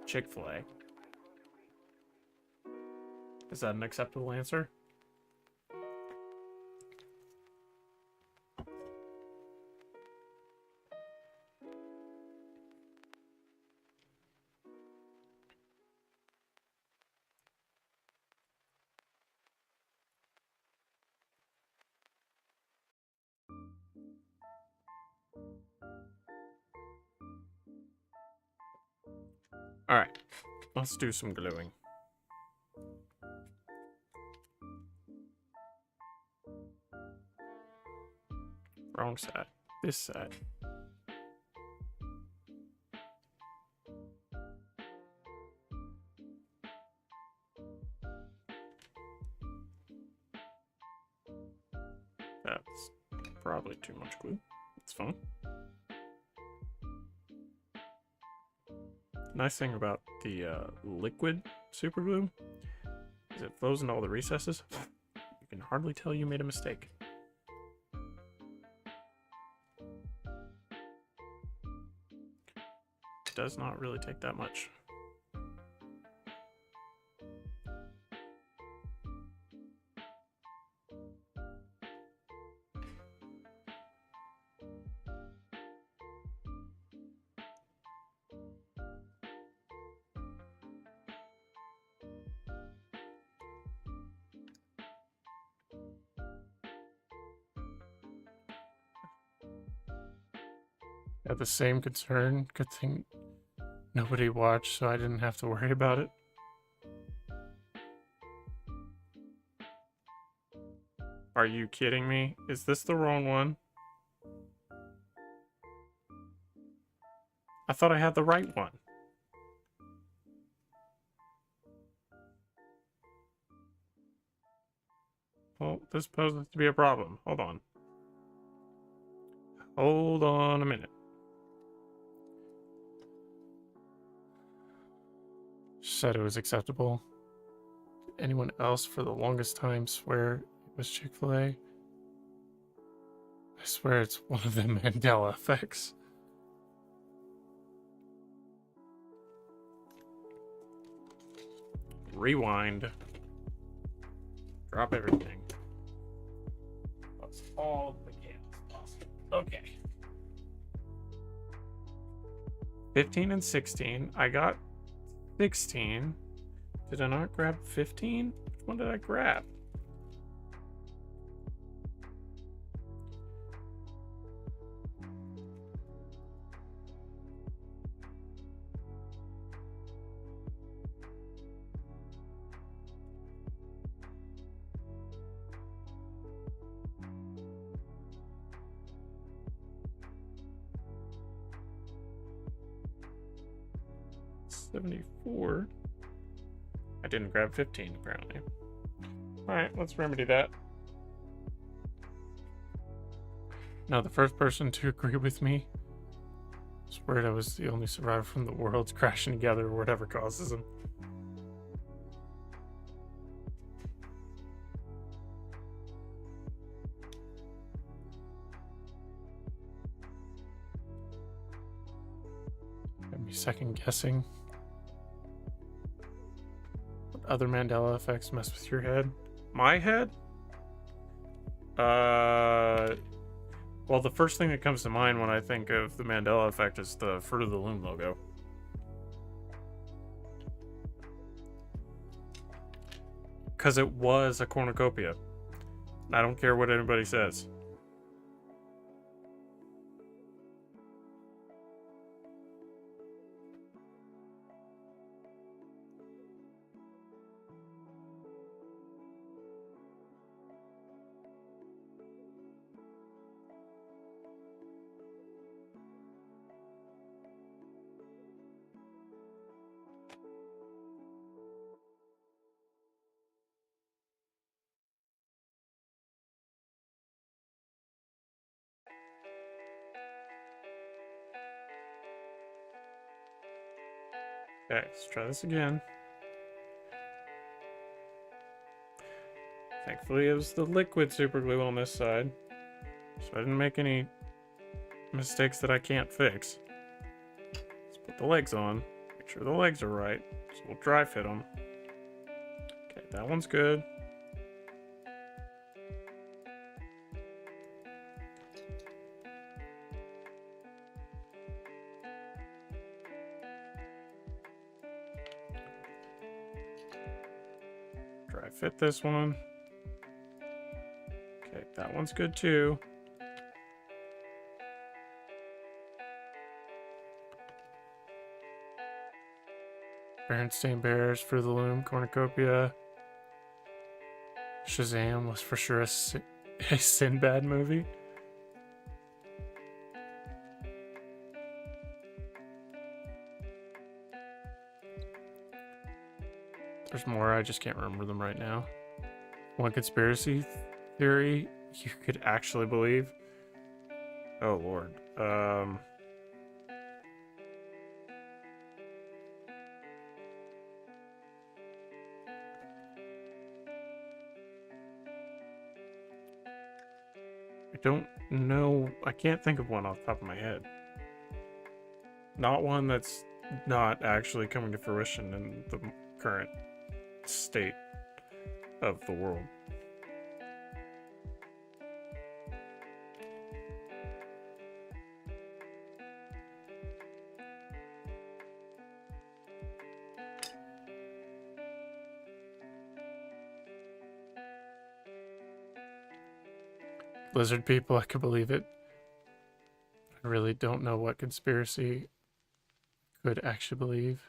[SPEAKER 1] Chick-fil-A. Is that an acceptable answer? Alright, let's do some gluing. Wrong side. This side. That's probably too much glue. It's fine. Nice thing about the liquid super glue is it flows into all the recesses. You can hardly tell you made a mistake. It does not really take that much. Had the same concern. Good thing nobody watched, so I didn't have to worry about it. Are you kidding me? Is this the wrong one? I thought I had the right one. Well, this poses to be a problem. Hold on. Hold on a minute. Said it was acceptable. Did anyone else for the longest time swear it was Chick-fil-A? I swear it's one of the Mandela effects. Rewind. Drop everything. That's all the chaos possible. Okay. 15 and 16. I got 16. Did I not grab 15? Which one did I grab? $74. I didn't grab 15, apparently. Alright, let's remedy that. Now, the first person to agree with me was worried I was the only survivor from the worlds crashing together or whatever causes them. Got me second guessing. What other Mandela effects mess with your head? My head? Well, the first thing that comes to mind when I think of the Mandela effect is the Fruit of the Loom logo. Because it was a cornucopia. I don't care what anybody says. Okay, let's try this again. Thankfully, it was the liquid super glue on this side, so I didn't make any mistakes that I can't fix. Let's put the legs on, make sure the legs are right, so we'll dry fit them. Okay, that one's good. Dry fit this one. Okay, that one's good too. Berenstain Bears, For the Loom, Cornucopia. Shazam was for sure a Sinbad movie. There's more, I just can't remember them right now. One conspiracy theory you could actually believe. Oh lord. I don't know. I can't think of one off the top of my head. Not one that's not actually coming to fruition in the current state of the world. Lizard people, I could believe it. I really don't know what conspiracy could actually believe.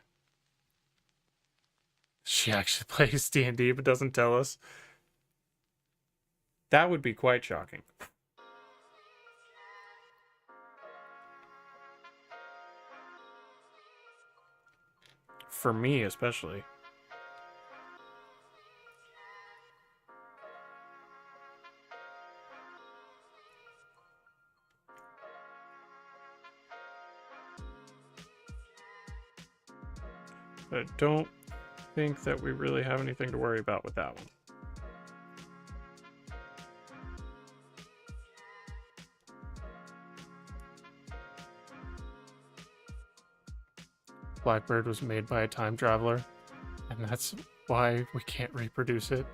[SPEAKER 1] She actually plays D&D but doesn't tell us. That would be quite shocking. For me, especially. But I don't think that we really have anything to worry about with that one. Blackbird was made by a time traveler, and that's why we can't reproduce it.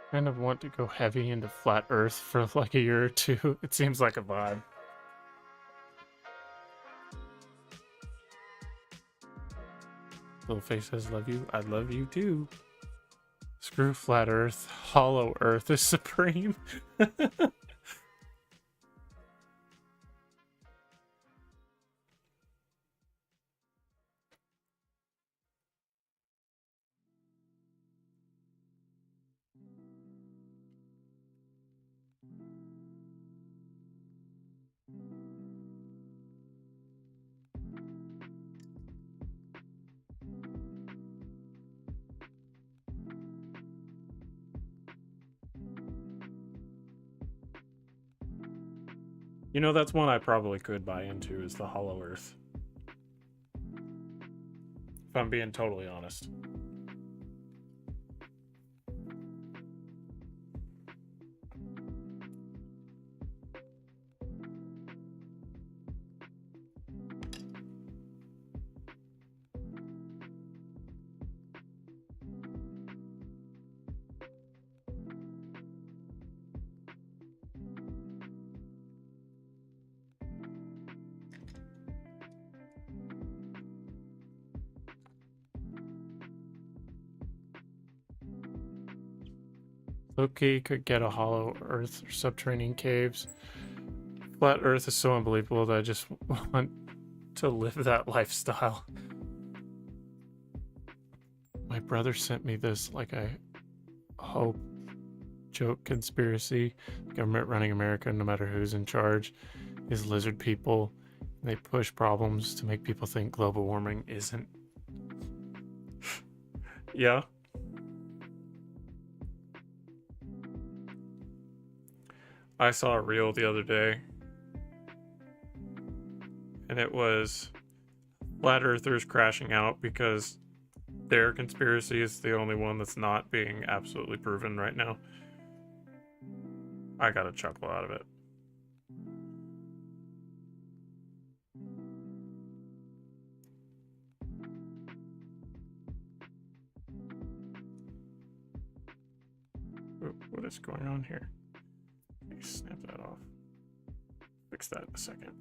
[SPEAKER 1] Kind of want to go heavy into flat earth for like a year or two. It seems like a vibe. Little face says love you. I love you too. Screw flat earth. Hollow earth is supreme. You know, that's one I probably could buy into, is the Hollow Earth. If I'm being totally honest. Loki could get a hollow earth or subterranean caves. Flat Earth is so unbelievable that I just want to live that lifestyle. My brother sent me this, like, I hope joke conspiracy. Government running America, no matter who's in charge, is lizard people. They push problems to make people think global warming isn't. Yeah. I saw a reel the other day, and it was flat earthers crashing out because their conspiracy is the only one that's not being absolutely proven right now. I got a chuckle out of it. Ooh, what is going on here? Let me snap that off. Fix that in a second.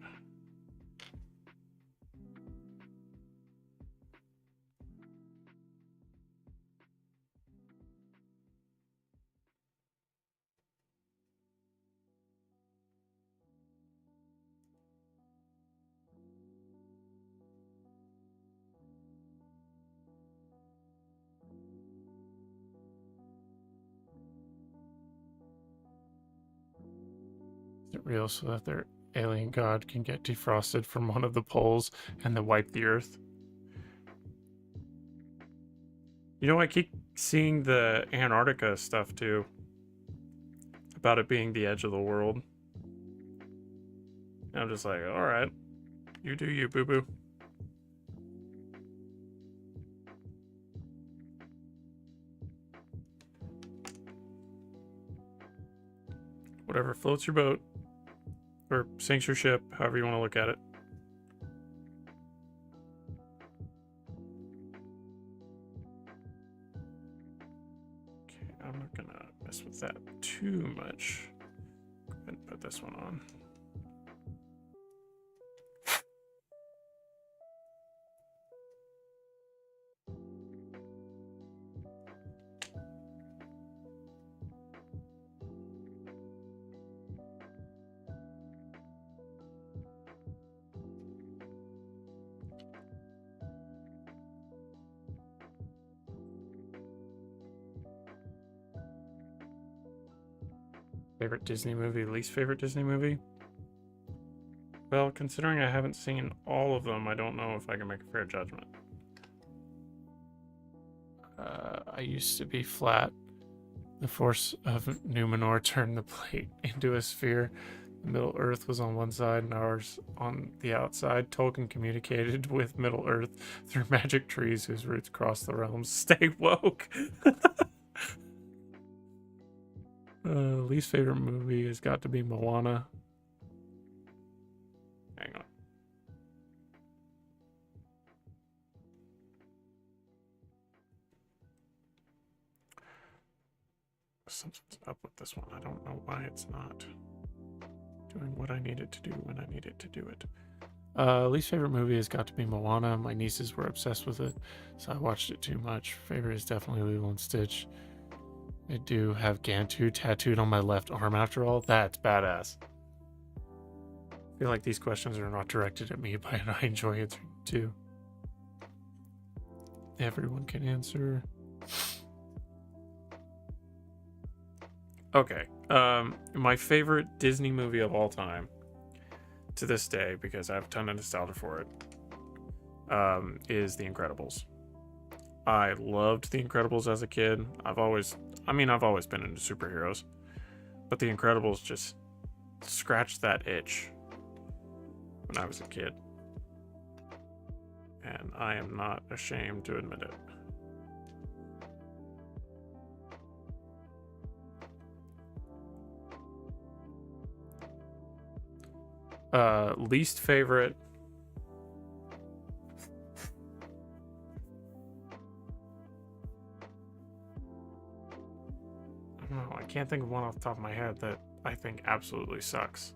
[SPEAKER 1] Is it real so that their alien god can get defrosted from one of the poles and then wipe the earth? You know, I keep seeing the Antarctica stuff too, about it being the edge of the world. And I'm just like, all right, you do you, boo-boo. Whatever floats your boat, or sinks your ship, however you want to look at it. Okay, I'm not gonna mess with that too much. Go ahead and put this one on. Favorite Disney movie, least favorite Disney movie? Well, considering I haven't seen all of them, I don't know if I can make a fair judgment. I used to be flat. The force of Numenor turned the plate into a sphere. The Middle Earth was on one side and ours on the outside. Tolkien communicated with Middle Earth through magic trees whose roots cross the realms. Stay woke! Least favorite movie has got to be Moana. Hang on. Something's up with this one. I don't know why it's not doing what I need it to do when I need it to do it. Least favorite movie has got to be Moana. My nieces were obsessed with it, so I watched it too much. Favorite is definitely Lilo and Stitch. I do have Gantu tattooed on my left arm after all. That's badass. I feel like these questions are not directed at me, but I enjoy answering too. Everyone can answer. Okay. My favorite Disney movie of all time, to this day, because I have a ton of nostalgia for it, is The Incredibles. I loved The Incredibles as a kid. I've always been into superheroes, but The Incredibles just scratched that itch when I was a kid. And I am not ashamed to admit it. Least favorite. I don't know. I can't think of one off the top of my head that I think absolutely sucks.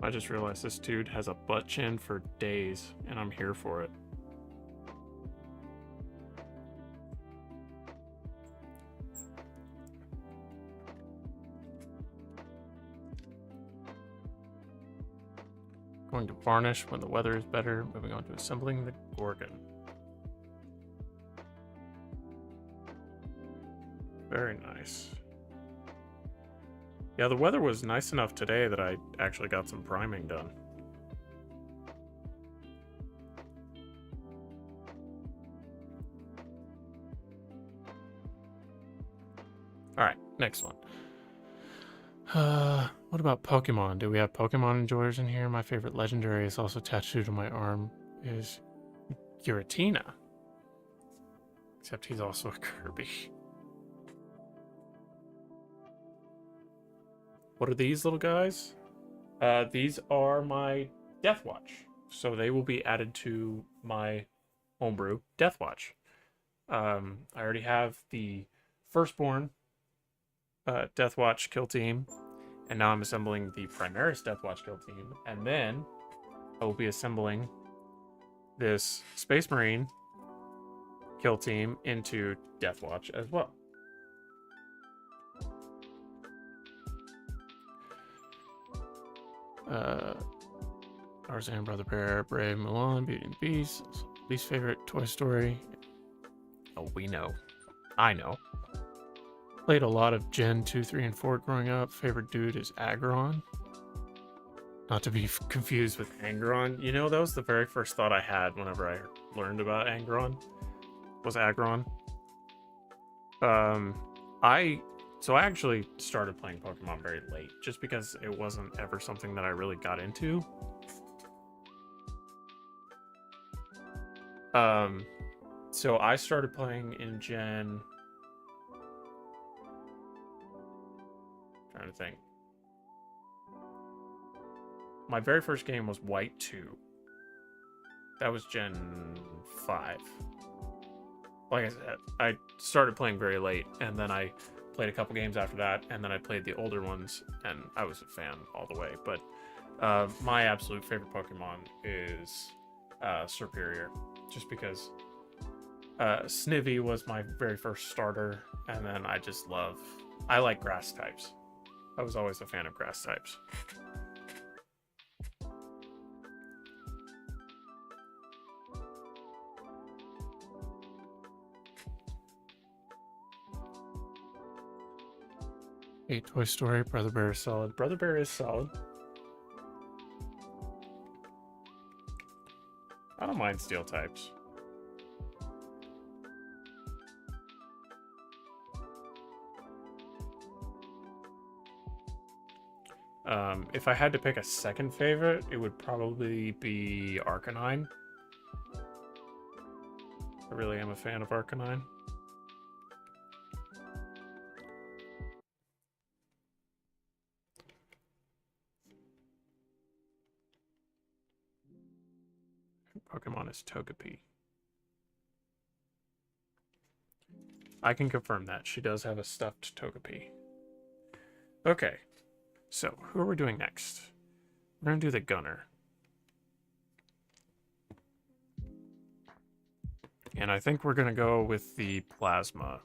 [SPEAKER 1] I just realized this dude has a butt chin for days, and I'm here for it. Going to varnish when the weather is better. Moving on to assembling the Gorgon. Very nice. Yeah, the weather was nice enough today that I actually got some priming done. Alright, next one. What about Pokemon? Do we have Pokemon enjoyers in here? My favorite legendary is also tattooed on my arm is Giratina. Except he's also a Kirby. What are these little guys? These are my DEATHWATCH. So they will be added to my homebrew DEATHWATCH. I already have the firstborn DEATHWATCH kill team, and now I'm assembling the Primaris DEATHWATCH kill team, and then I will be assembling this Space Marine kill team into DEATHWATCH as well. Tarzan, Brother Bear, Brave, Mulan, Beauty and the Beast, least favorite Toy Story. Oh, we know. I know. Played a lot of Gen 2, 3, and 4 growing up. Favorite dude is Aggron. Not to be confused with Angron. You know, that was the very first thought I had whenever I learned about Angron. Was Aggron. So I actually started playing Pokemon very late, just because it wasn't ever something that I really got into. So I started playing in Gen... trying to think. My very first game was White 2. That was Gen 5. Like I said, I started playing very late, and then I played a couple games after that, and then I played the older ones, and I was a fan all the way. But my absolute favorite Pokemon is Superior, just because Snivy was my very first starter, and then I like grass types. I was always a fan of grass types. Toy Story, Brother Bear is solid. Brother Bear is solid. I don't mind steel types. If I had to pick a second favorite, it would probably be Arcanine. I really am a fan of Arcanine. Pokemon is Togepi. I can confirm that. She does have a stuffed Togepi. Okay. So, who are we doing next? We're going to do the Gunner. And I think we're going to go with the Plasma.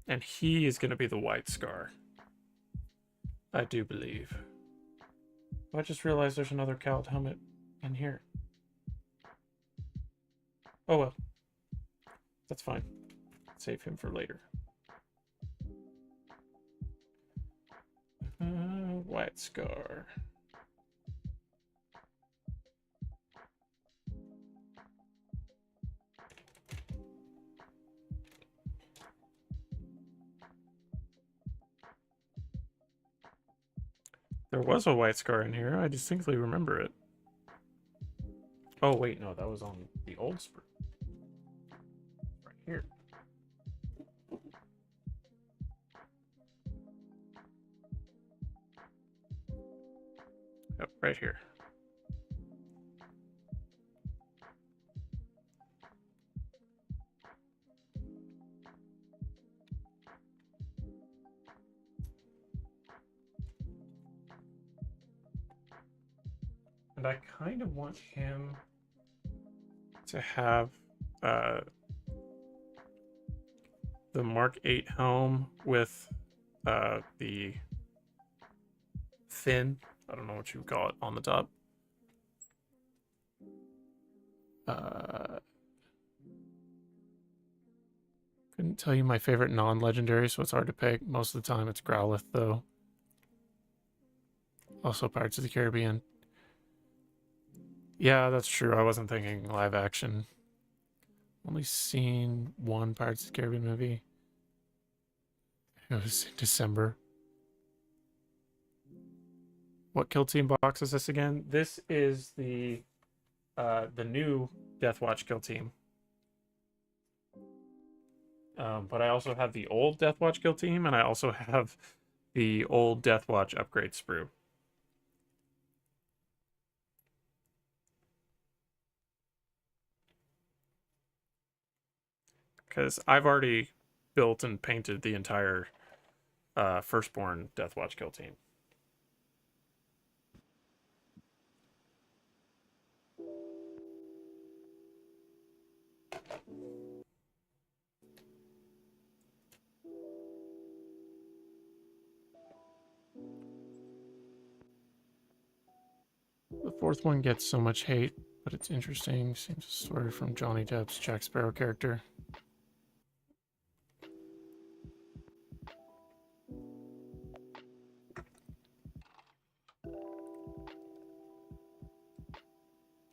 [SPEAKER 1] And he is going to be the White Scar. I do believe. I just realized there's another Cowled helmet in here. Oh well. That's fine. Save him for later. White Scar. There was a White Scar in here. I distinctly remember it. Oh, wait, no, that was on the old sprue. Right here. Yep, right here. And I kind of want him to have the Mark 8 helm with the fin, I don't know what you would call it, on the top. Couldn't tell you my favorite non-legendary, so it's hard to pick. Most of the time it's Growlithe, though. Also Pirates of the Caribbean. Yeah, that's true. I wasn't thinking live action. Only seen one Pirates of the Caribbean movie. It was in December. What kill team box is this again? This is the new DEATHWATCH kill team. But I also have the old DEATHWATCH kill team, and I also have the old DEATHWATCH upgrade sprue. Because I've already built and painted the entire Firstborn DEATHWATCH kill team. The fourth one gets so much hate, but it's interesting. Seems a story from Johnny Depp's Jack Sparrow character.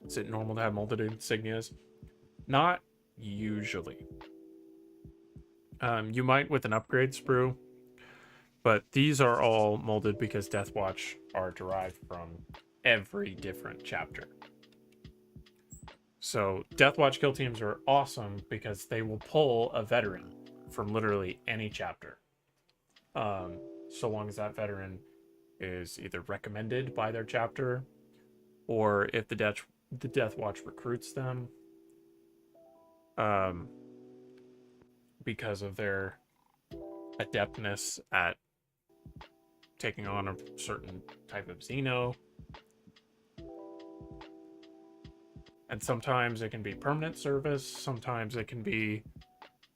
[SPEAKER 1] Is it normal to have molded insignias? Not usually. You might with an upgrade sprue, but these are all molded because DEATHWATCH are derived from every different chapter. So DEATHWATCH kill teams are awesome because they will pull a veteran from literally any chapter. So long as that veteran is either recommended by their chapter, or if the DEATHWATCH recruits them because of their adeptness at taking on a certain type of Xeno. And sometimes it can be permanent service, sometimes it can be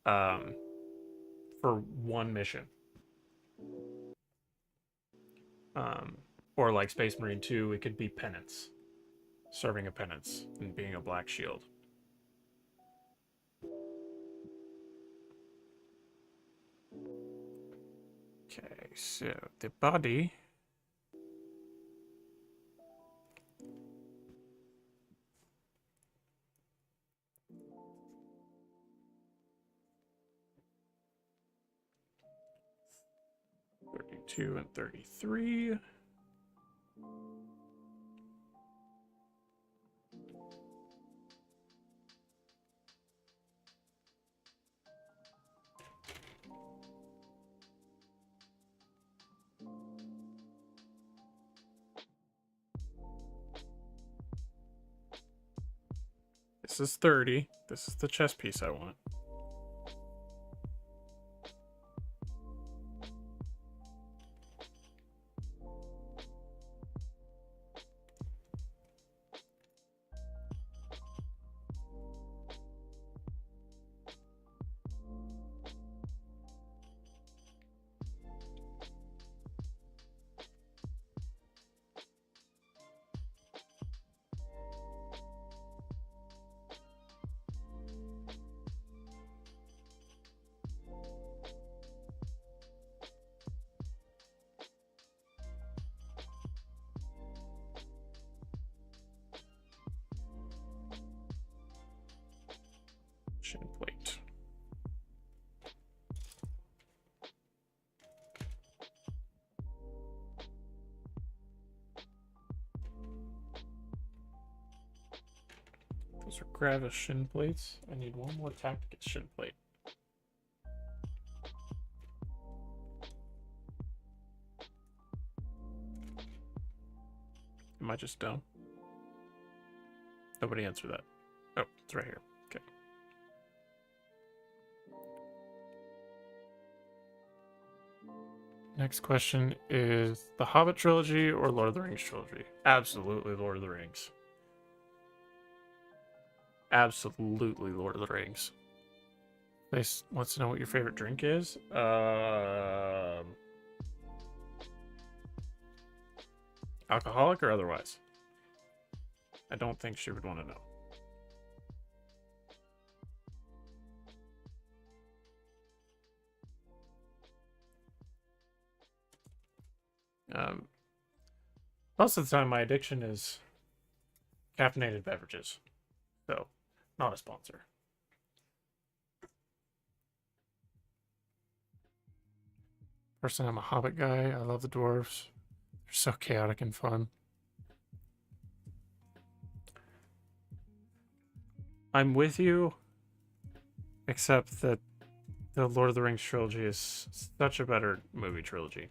[SPEAKER 1] for one mission. Or like Space Marine 2, it could be penance. Serving a penance and being a black shield. Okay, so the body. (32) and 33. This is 30. This is the chess piece I want. Shin plate. Those are Gravis shin plates. I need one more Tacticus shin plate. Am I just dumb? Nobody answered that. Oh, it's right here. Okay. Next question is the Hobbit trilogy or Lord of the Rings trilogy? Absolutely Lord of the Rings. Absolutely Lord of the Rings. Face wants to know what your favorite drink is. Alcoholic or otherwise? I don't think she would want to know. Most of the time, my addiction is caffeinated beverages. So, not a sponsor. Personally, I'm a Hobbit guy. I love the dwarves. They're so chaotic and fun. I'm with you, except that the Lord of the Rings trilogy is such a better movie trilogy.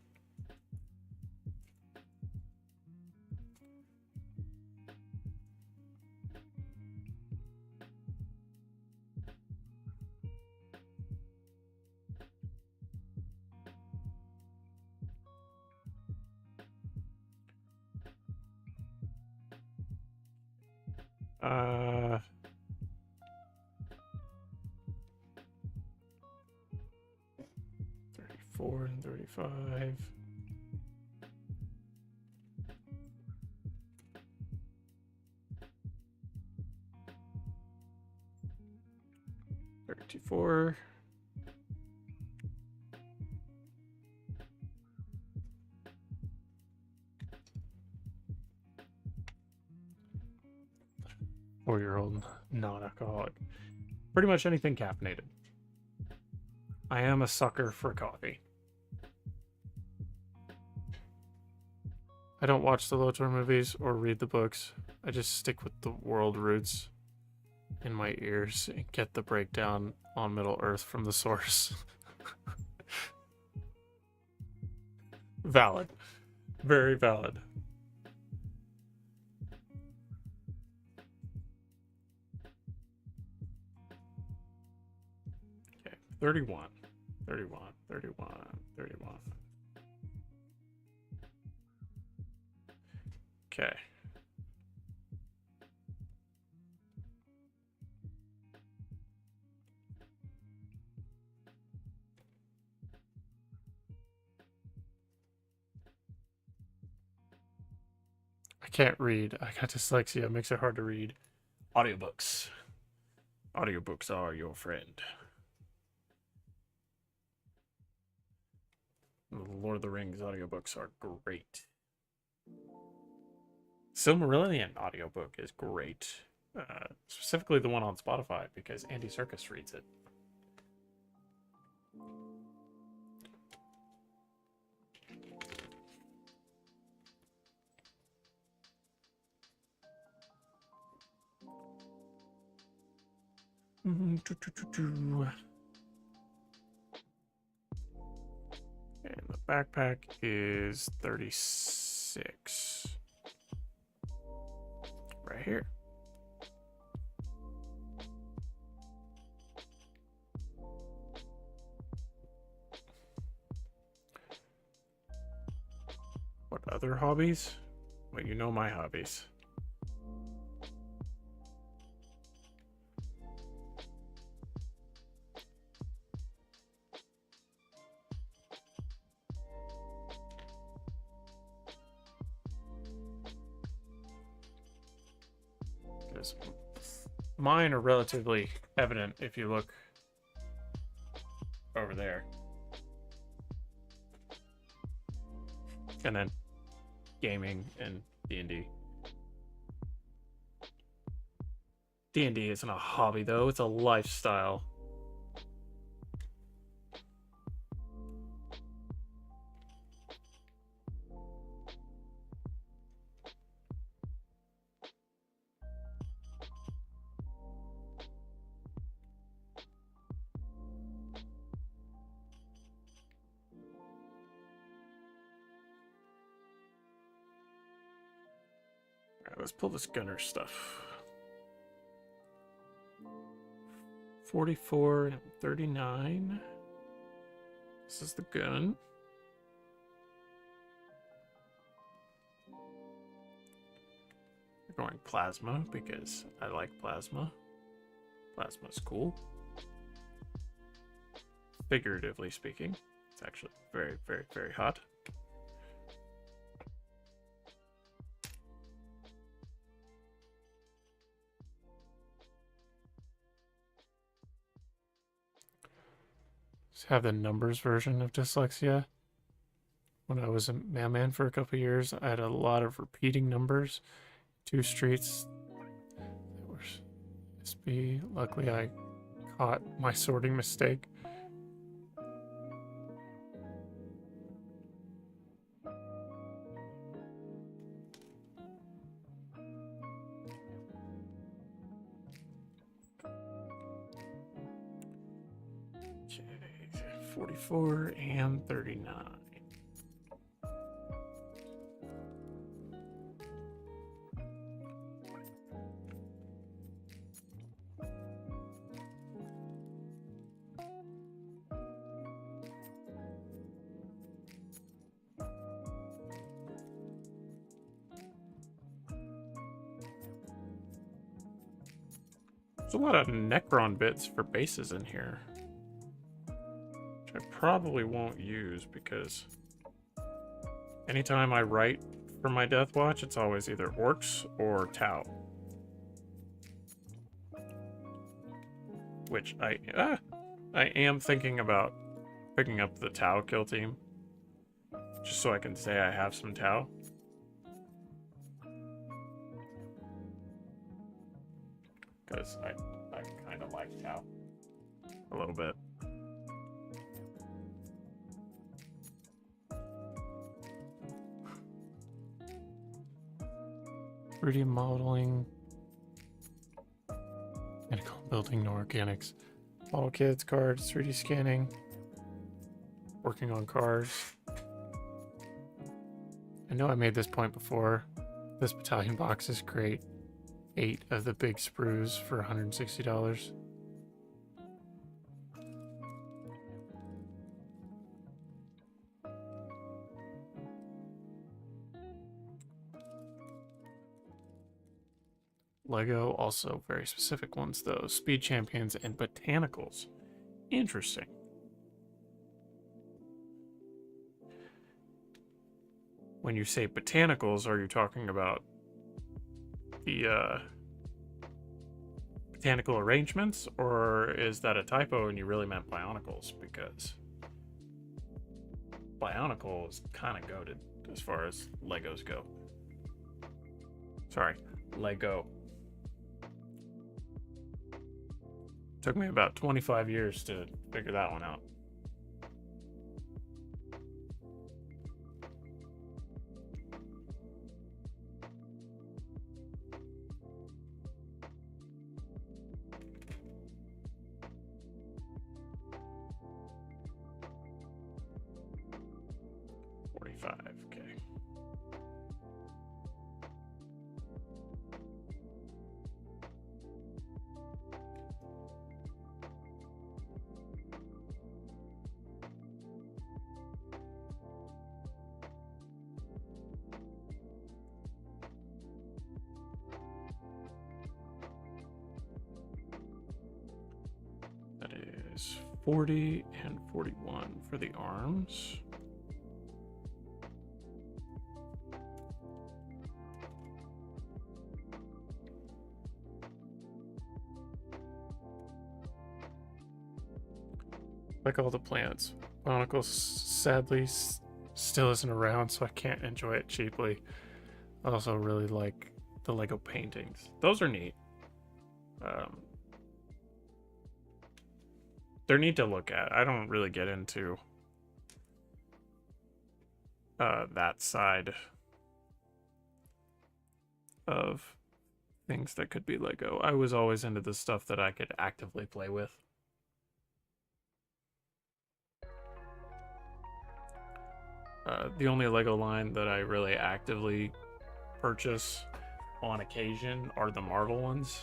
[SPEAKER 1] Uh, 34 and 35. $34. Four-year-old non-alcoholic. Pretty much anything caffeinated. I am a sucker for coffee. I don't watch the LOTOR movies or read the books. I just stick with the world roots in my ears and get the breakdown on Middle Earth from the source. Valid. Very valid. Okay, 31. 31, 31, 31. Okay. I can't read. I got dyslexia. It makes it hard to read. Audiobooks. Audiobooks are your friend. The Lord of the Rings audiobooks are great. Silmarillion audiobook is great. Specifically the one on Spotify because Andy Serkis reads it. And the backpack is 36. Right here. What other hobbies? Well, you know my hobbies. Because mine are relatively evident if you look over there. And then gaming and D&D. D&D isn't a hobby though, it's a lifestyle. Alright, let's pull this gunner stuff. 44 and 39. This is the gun. We're going plasma because I like plasma. Plasma's cool. Figuratively speaking, it's actually very, very, very hot. Just have the numbers version of dyslexia. When I was a mailman for a couple years, I had a lot of repeating numbers. 2 streets that were SB. Luckily, I caught my sorting mistake. Okay, 44 and 39. There's a lot of Necron bits for bases in here, which I probably won't use because anytime I write for my Deathwatch, it's always either Orcs or Tau. Which I am thinking about picking up the Tau kill team, just so I can say I have some Tau. Because I kind of like Tau a little bit. Pretty modeling. Mechanical building, no organics. Model kits, cards, 3D scanning. Working on cars. I know I made this point before. This battalion box is great. 8 of the big sprues for $160. Lego, also very specific ones though. Speed Champions and Botanicals. Interesting. When you say Botanicals, are you talking about the botanical arrangements, or is that a typo and you really meant Bionicles? Because Bionicle is kind of goated as far as Legos go. Sorry, Lego. Took me about 25 years to figure that one out. Okay. That is 40 and 41 for the arms. Like all the plants. Bionicles sadly still isn't around, so I can't enjoy it cheaply. I also really like the Lego paintings. Those are neat. They're neat to look at. I don't really get into that side of things that could be Lego. I was always into the stuff that I could actively play with. The only Lego line that I really actively purchase on occasion are the Marvel ones,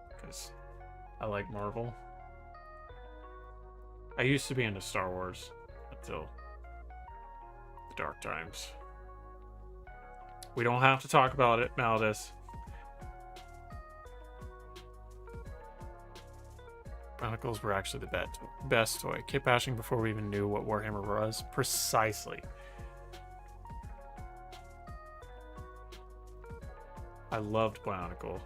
[SPEAKER 1] because I like Marvel. I used to be into Star Wars until the dark times. We don't have to talk about it, Maldius. Chronicles were actually the best toy. Kit bashing before we even knew what Warhammer was. Precisely. I loved Bionicle.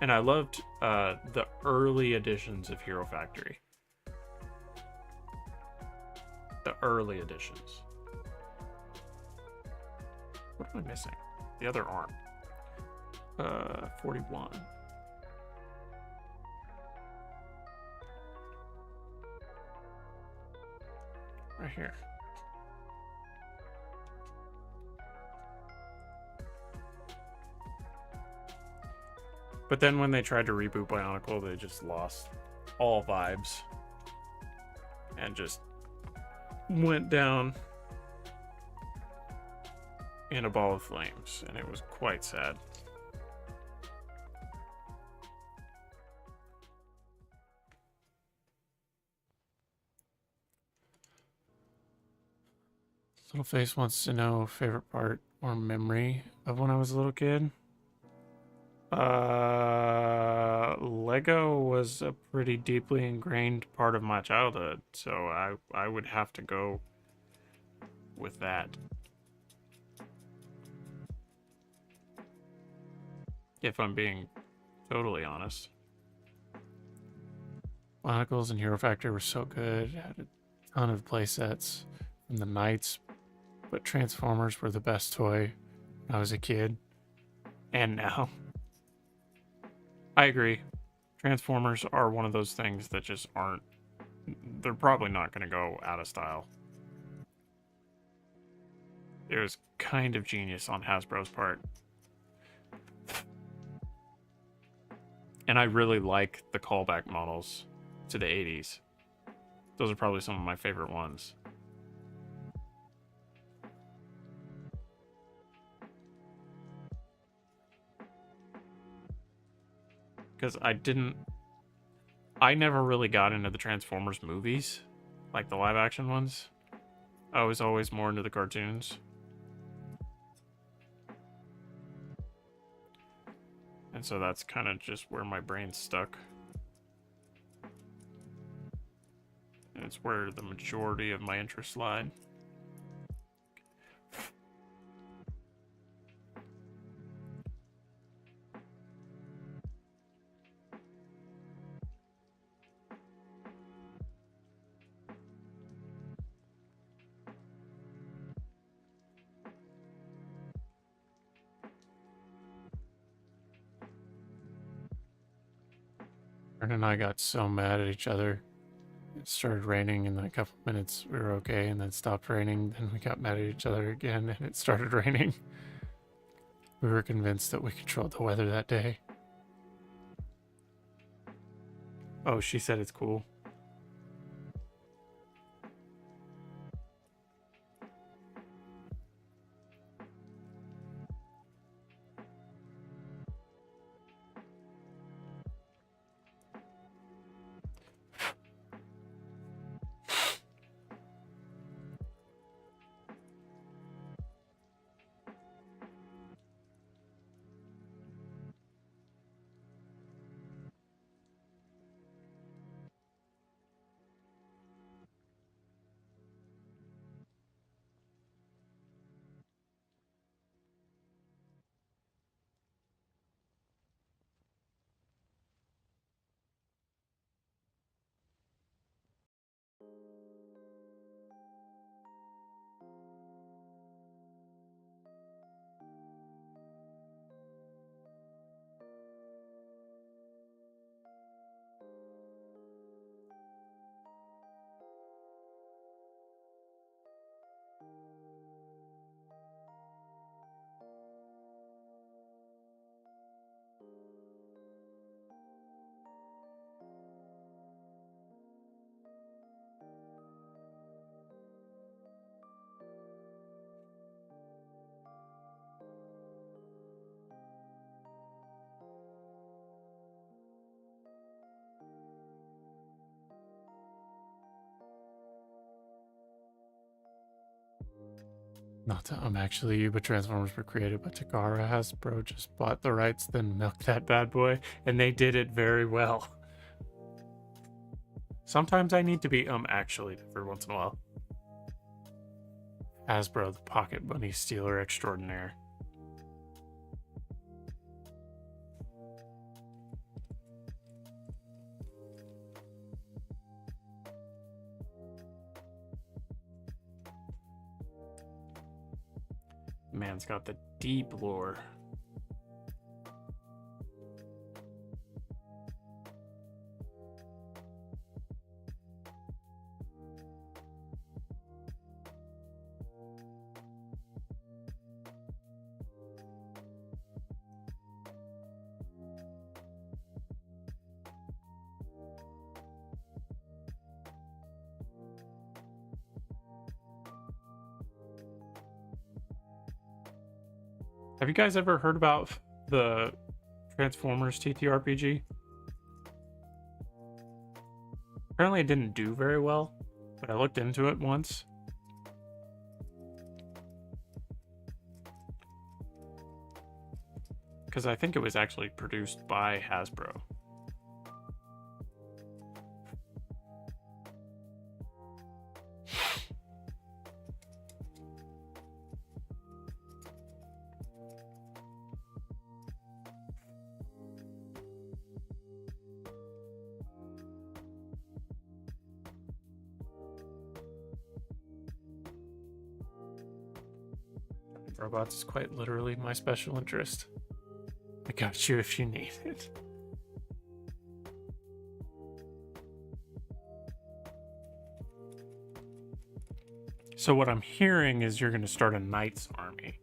[SPEAKER 1] And I loved the early editions of Hero Factory. The early editions. What am I missing? The other arm. 41. Right here. But then when they tried to reboot Bionicle, they just lost all vibes. And just went down in a ball of flames. And it was quite sad. Little Face wants to know favorite part or memory of when I was a little kid. Lego was a pretty deeply ingrained part of my childhood, so I would have to go with that. If I'm being totally honest. Chronicles and Hero Factory were so good. Had a ton of play sets from the Knights, but Transformers were the best toy when I was a kid. And now. I agree. Transformers are one of those things that just aren't... They're probably not going to go out of style. It was kind of genius on Hasbro's part. And I really like the callback models to the 80s. Those are probably some of my favorite ones. Because I never really got into the Transformers movies, like the live action ones. I was always more into the cartoons. And so that's kind of just where my brain's stuck. And it's where the majority of my interests lied. Aaron and I got so mad at each other. It started raining, and in a couple minutes we were okay, and then it stopped raining. Then we got mad at each other again, and it started raining. We were convinced that we controlled the weather that day. Oh, she said it's cool. Not to actually you, but Transformers were created by Takara. Hasbro just bought the rights, then milked that bad boy, and they did it very well. Sometimes I need to be actually every once in a while. Hasbro, the pocket money stealer extraordinaire. Man's got the deep lore. Have you guys ever heard about the Transformers TTRPG? Apparently it didn't do very well, but I looked into it once. Because I think it was actually produced by Hasbro. Robots is quite literally my special interest. I got you if you need it. So what I'm hearing is you're going to start a Knights army.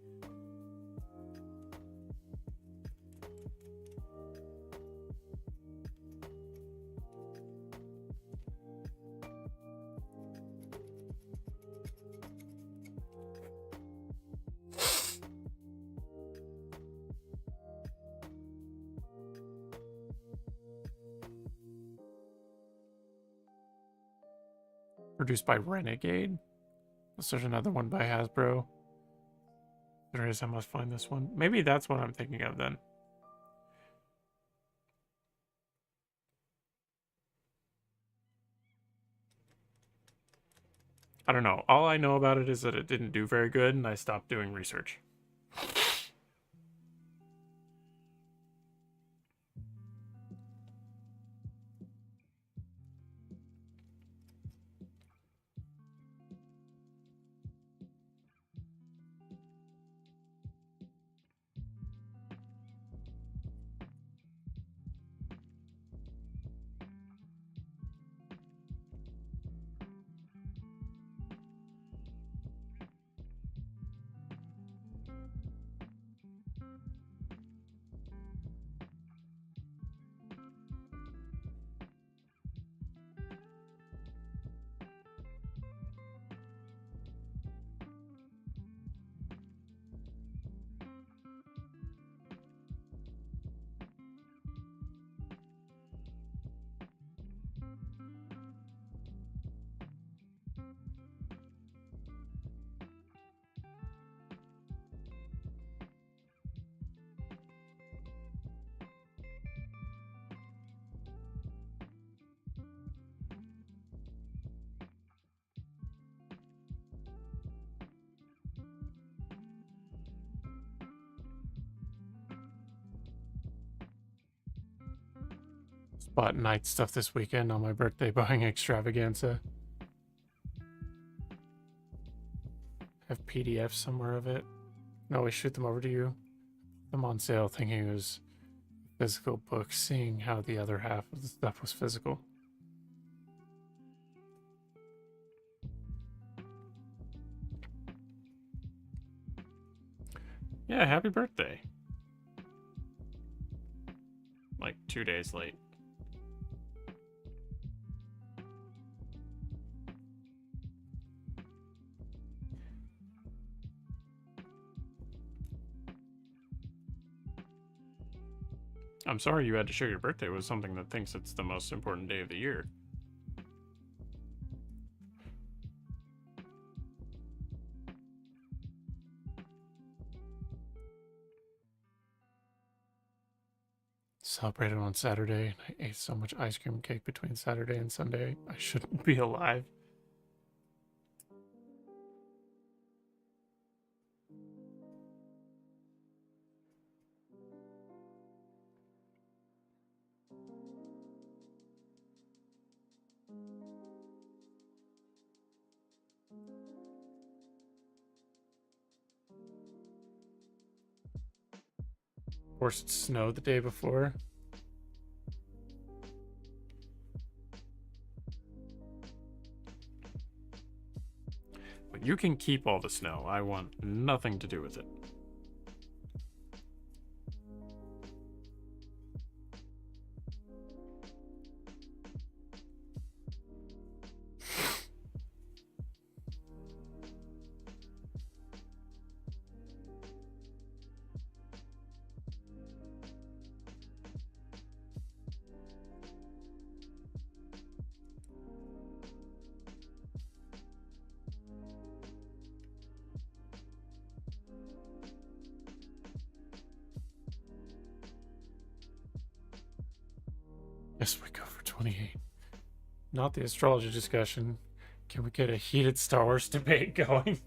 [SPEAKER 1] Produced by Renegade. There's another one by Hasbro. There is, I must find this one. Maybe that's what I'm thinking of then. I don't know. All I know about it is that it didn't do very good and I stopped doing research. Bought night stuff this weekend on my birthday buying extravaganza. Have PDFs somewhere of it. No, we shoot them over to you. I'm on sale thinking it was a physical book, seeing how the other half of the stuff was physical. Yeah, happy birthday. Like 2 days late. I'm sorry you had to share your birthday with something that thinks it's the most important day of the year. Celebrated on Saturday, and I ate so much ice cream cake between Saturday and Sunday. I shouldn't be alive. Of course, it snowed the day before. But you can keep all the snow. I want nothing to do with it. Yes, we go for 28. Not the astrology discussion. Can we get a heated Star Wars debate going?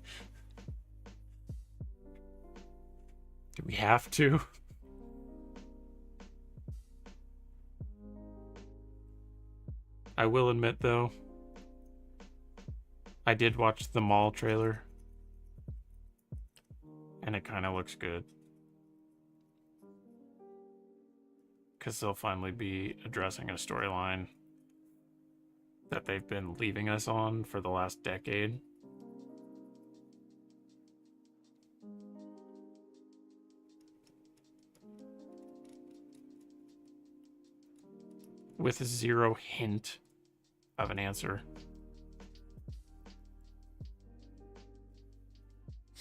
[SPEAKER 1] Do we have to? I will admit, though, I did watch the Mall trailer, and it kind of looks good. Because they'll finally be addressing a storyline that they've been leaving us on for the last decade. With zero hint of an answer.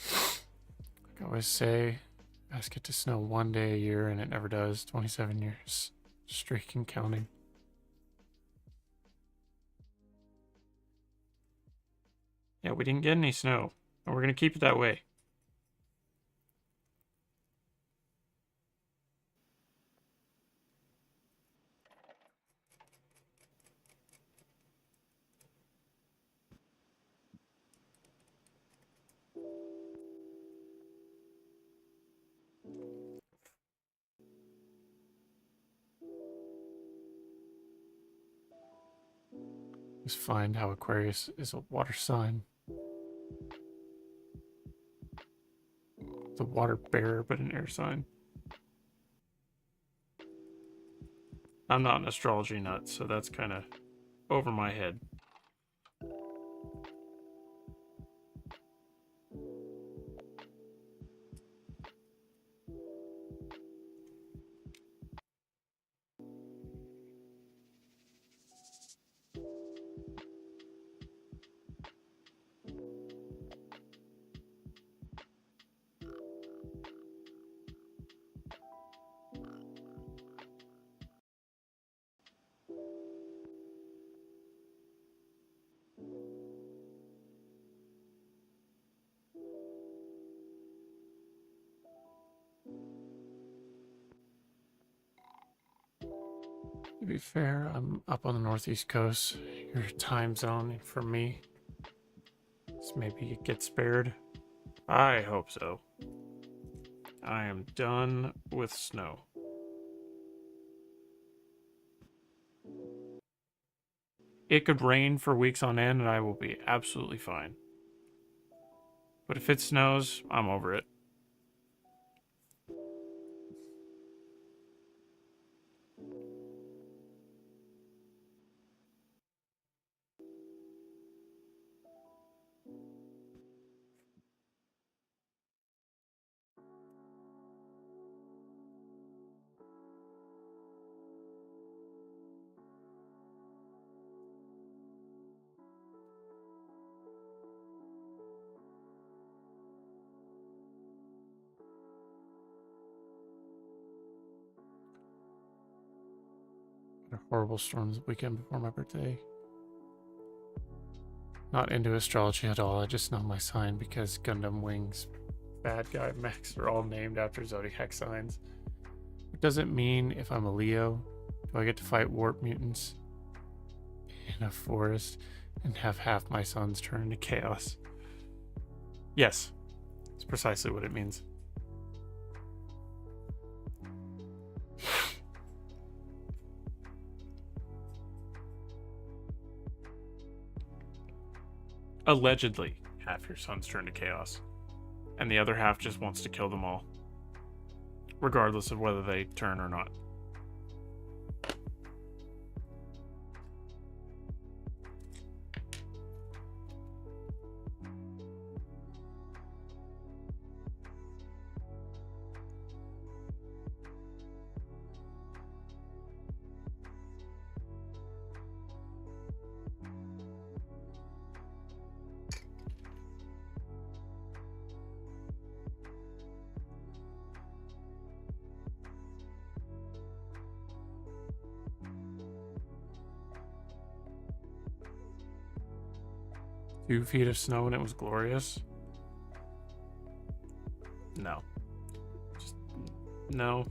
[SPEAKER 1] Like I always say, ask it to snow one day a year, and it never does. 27 years. Streak and counting. Yeah, we didn't get any snow, and we're going to keep it that way. Just find how Aquarius is a water sign. The water bearer, but an air sign. I'm not an astrology nut, so that's kind of over my head. To be fair, I'm up on the northeast coast. Your time zone for me. So maybe you get spared. I hope so. I am done with snow. It could rain for weeks on end and I will be absolutely fine. But if it snows, I'm over it. A horrible storm the weekend before my birthday. Not into astrology at all. I just know my sign because Gundam Wings, Bad Guy, Max are all named after zodiac signs. does it mean if I'm a Leo, do I get to fight warp mutants in a forest and have half my sons turn into chaos? Yes, it's precisely what it means. Allegedly, half your sons turn to chaos, and the other half just wants to kill them all, regardless of whether they turn or not. Two feet of snow and it was glorious? No. Just, no.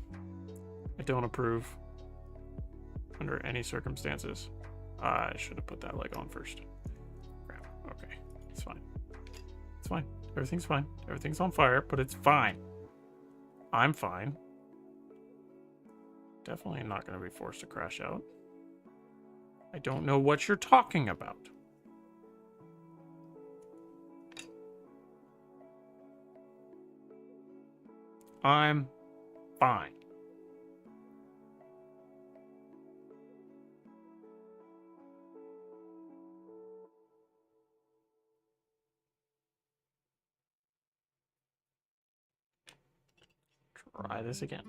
[SPEAKER 1] I don't approve. Under any circumstances. I should have put that leg on first. Crap. Okay. It's fine. It's fine. Everything's fine. Everything's on fire, but it's fine. I'm fine. Definitely not going to be forced to crash out. I don't know what you're talking about. I'm fine. Try this again.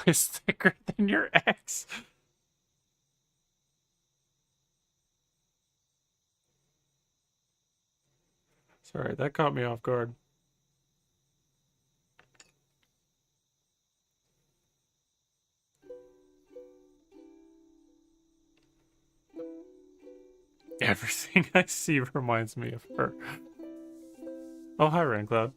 [SPEAKER 1] Is thicker than your ex. Sorry, that caught me off guard. Everything I see reminds me of her. Oh, hi, Raincloud.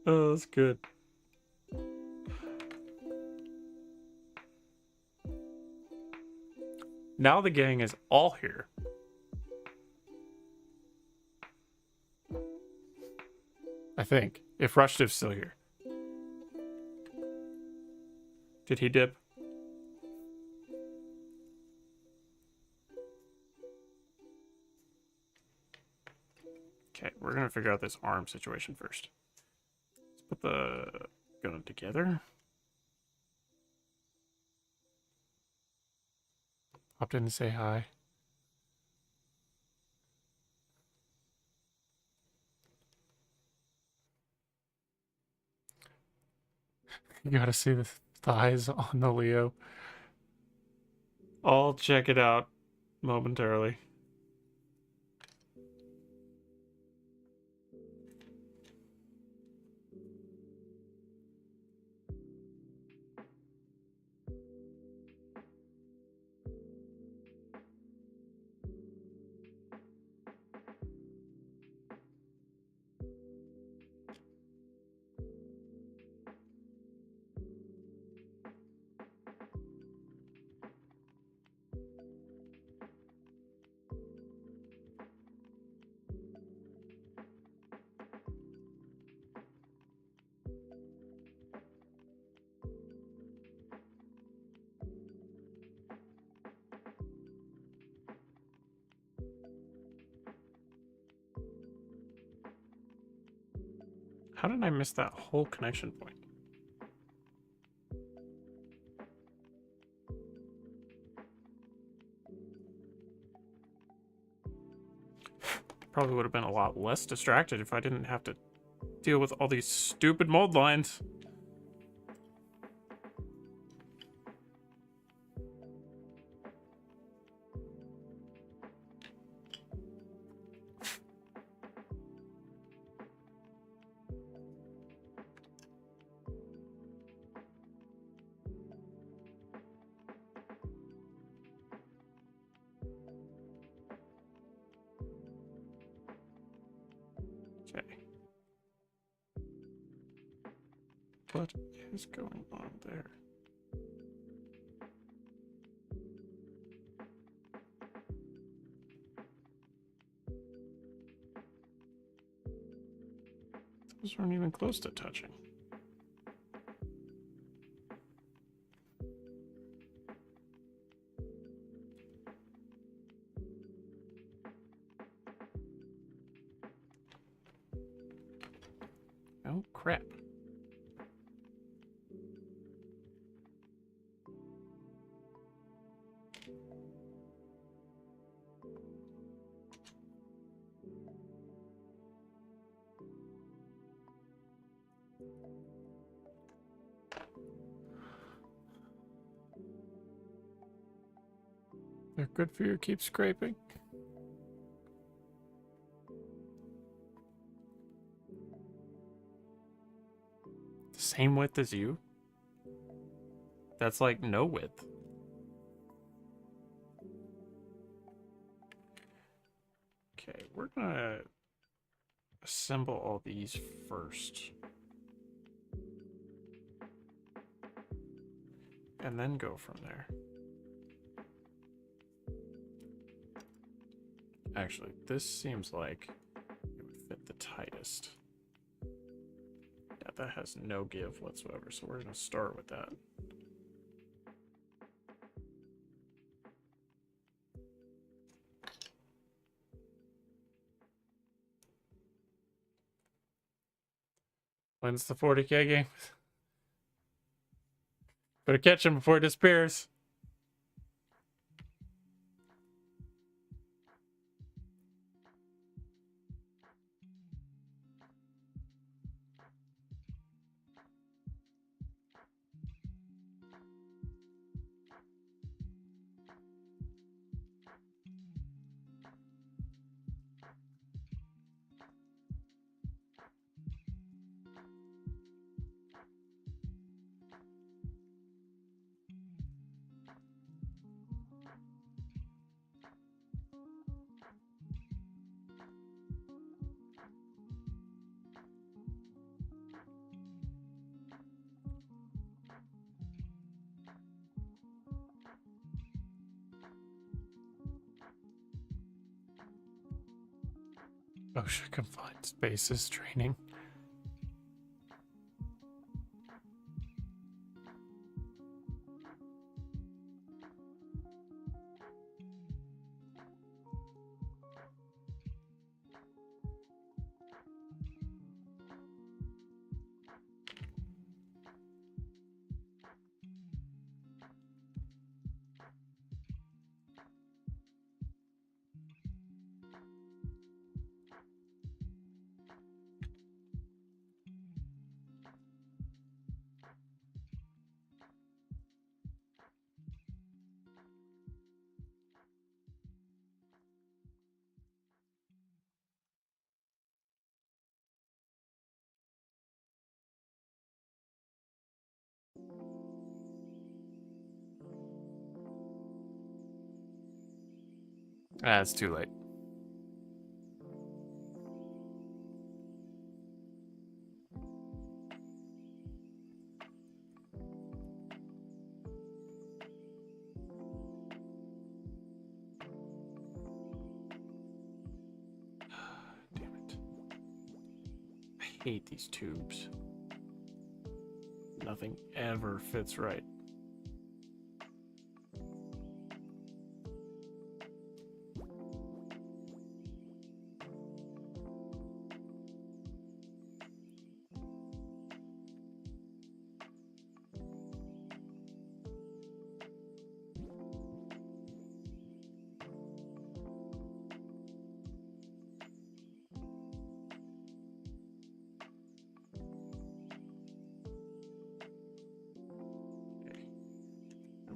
[SPEAKER 1] Oh, that's good. Now the gang is all here. I think. If Rushtiv's still here. Did he dip? Okay, we're gonna figure out this arm situation first. Let's put the gun together. Popped in to say hi. You gotta see the thighs on the Leo. I'll check it out momentarily. How did I miss that whole connection point? Probably would have been a lot less distracted if I didn't have to deal with all these stupid mold lines. Okay. What is going on there? Those aren't even close to touching. Oh, crap. They're good for you. Keep scraping. The same width as you? That's like no width. Okay, we're gonna assemble all these first. And then go from there. Actually, this seems like it would fit the tightest. Yeah, that has no give whatsoever, so we're gonna start with that. When's the 40k game? Better catch him before it disappears. OSHA confined spaces training. Ah, it's too late. Damn it. I hate these tubes. Nothing ever fits right.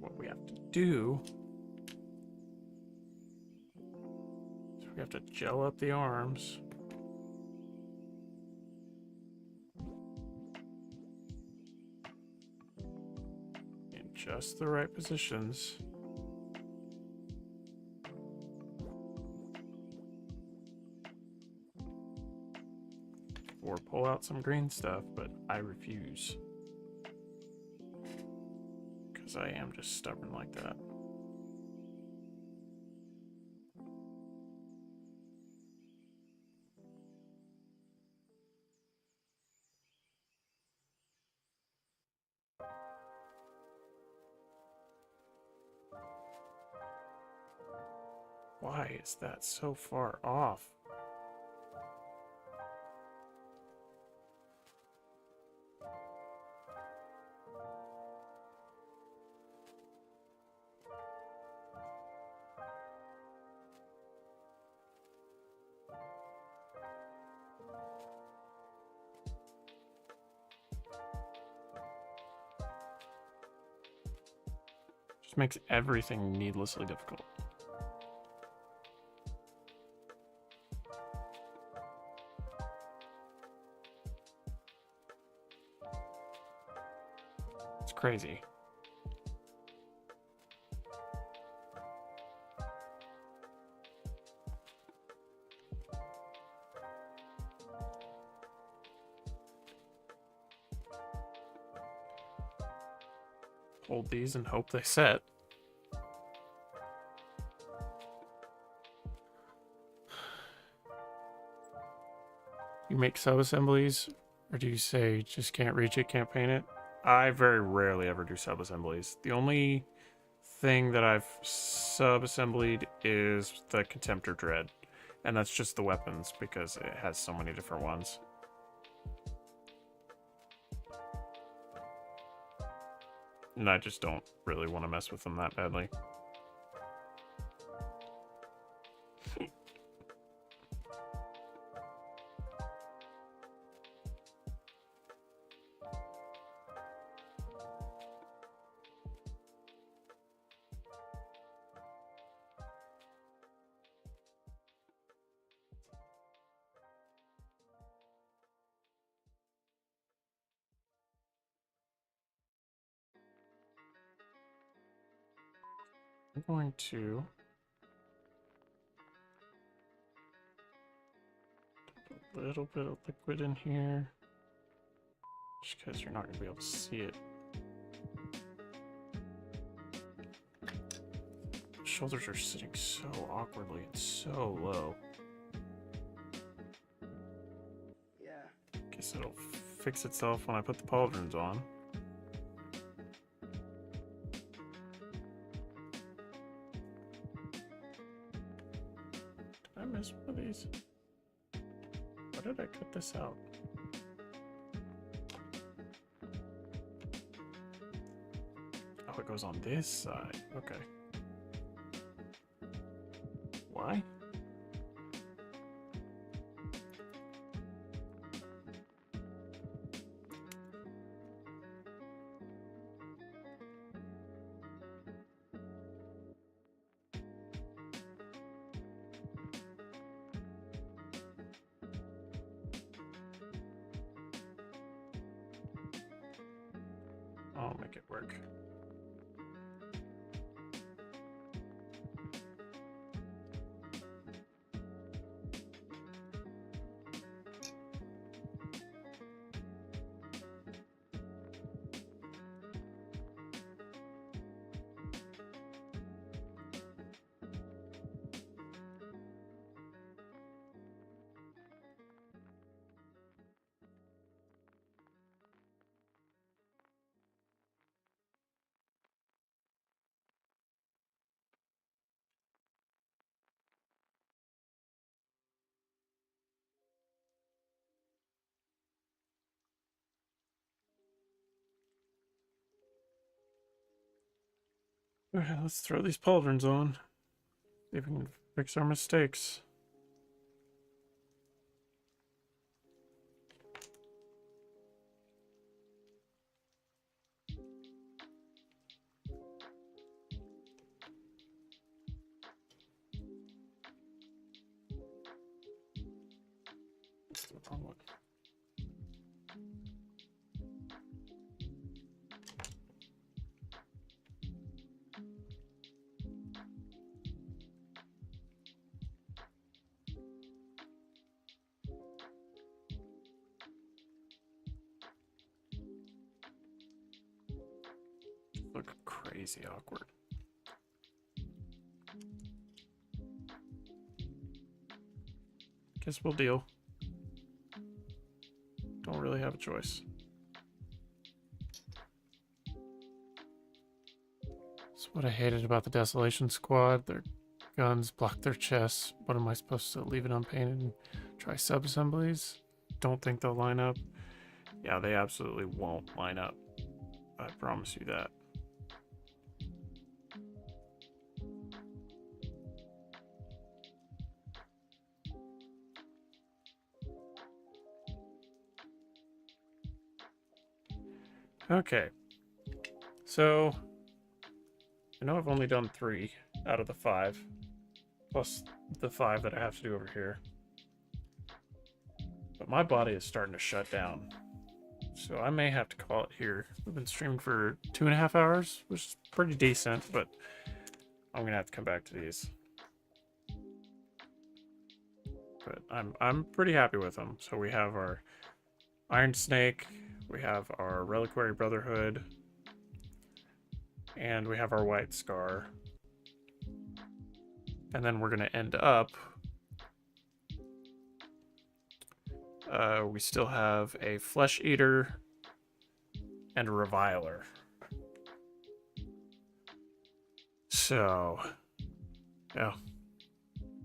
[SPEAKER 1] what we have to do is we have to gel up the arms. In just the right positions. Or pull out some green stuff, but I refuse. Because I am just stubborn like that. Why is that so far off? Just makes everything needlessly difficult. It's crazy. Hold these and hope they set. You make sub-assemblies, or do you say just can't reach it, can't paint it? I very rarely ever do sub-assemblies. The only thing that I've sub-assemblied is the Contemptor Dread, and that's just the weapons because it has so many different ones. And I just don't really want to mess with them that badly. I'm going to put a little bit of liquid in here, just because you're not going to be able to see it. Shoulders are sitting so awkwardly and so low.
[SPEAKER 3] Yeah.
[SPEAKER 1] Guess it'll fix itself when I put the pauldrons on. Did I miss one of these? Why did I cut this out? Oh, it goes on this side. Okay. Why? I'll make it work. Alright, let's throw these pauldrons on. See if we can fix our mistakes. wrong one. Look crazy awkward. Guess we'll deal. Don't really have a choice. That's what I hated about the Desolation Squad. Their guns block their chests. What am I supposed to leave it unpainted and try sub-assemblies? Don't think they'll line up. Yeah, they absolutely won't line up. I promise you that. Okay, so I know I've only done 3 out of the 5, plus the 5 that I have to do over here. But my body is starting to shut down, so I may have to call it here. We've been streaming for 2.5 hours, which is pretty decent, but I'm gonna have to come back to these. But I'm pretty happy with them. So we have our Iron Snake. We have our Reliquary Brotherhood, and we have our White Scar. And then we're going to end up... we still have a Flesh Eater and a Reviler. So, yeah.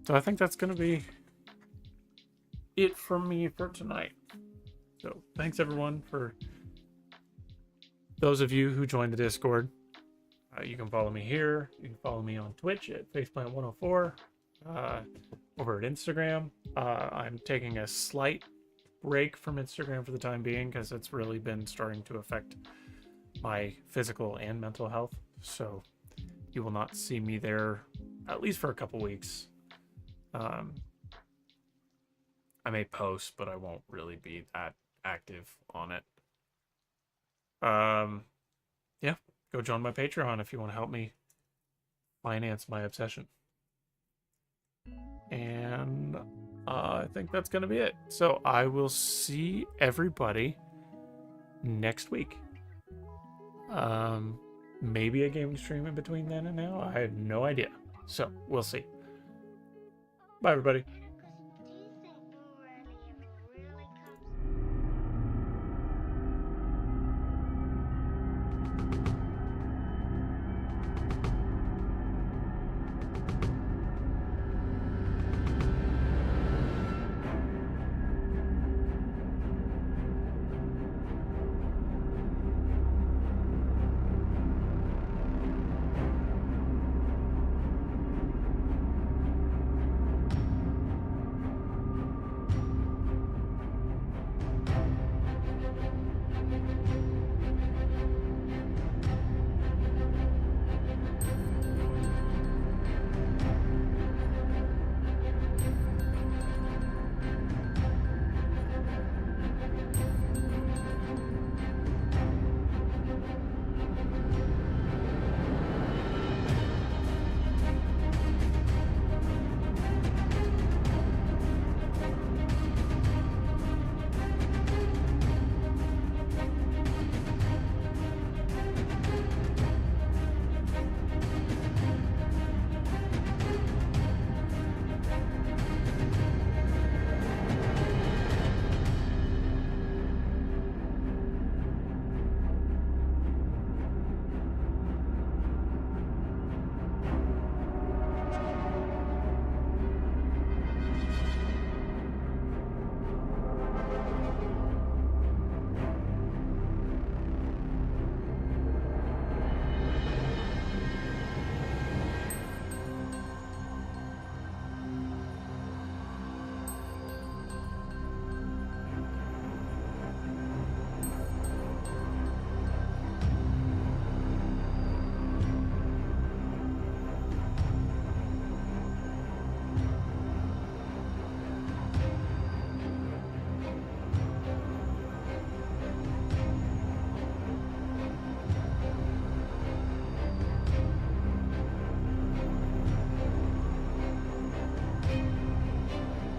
[SPEAKER 1] So I think that's going to be it from me for tonight. So thanks everyone for those of you who joined the Discord. You can follow me here. You can follow me on Twitch at faceplant104. Over at Instagram. I'm taking a slight break from Instagram for the time being because it's really been starting to affect my physical and mental health. So you will not see me there at least for a couple weeks. I may post, but I won't really be that active on it. Yeah, go join my Patreon if you want to help me finance my obsession. And I think that's gonna be it. So I will see everybody next week. Maybe a gaming stream in between then and now. I have no idea. So we'll see. Bye everybody.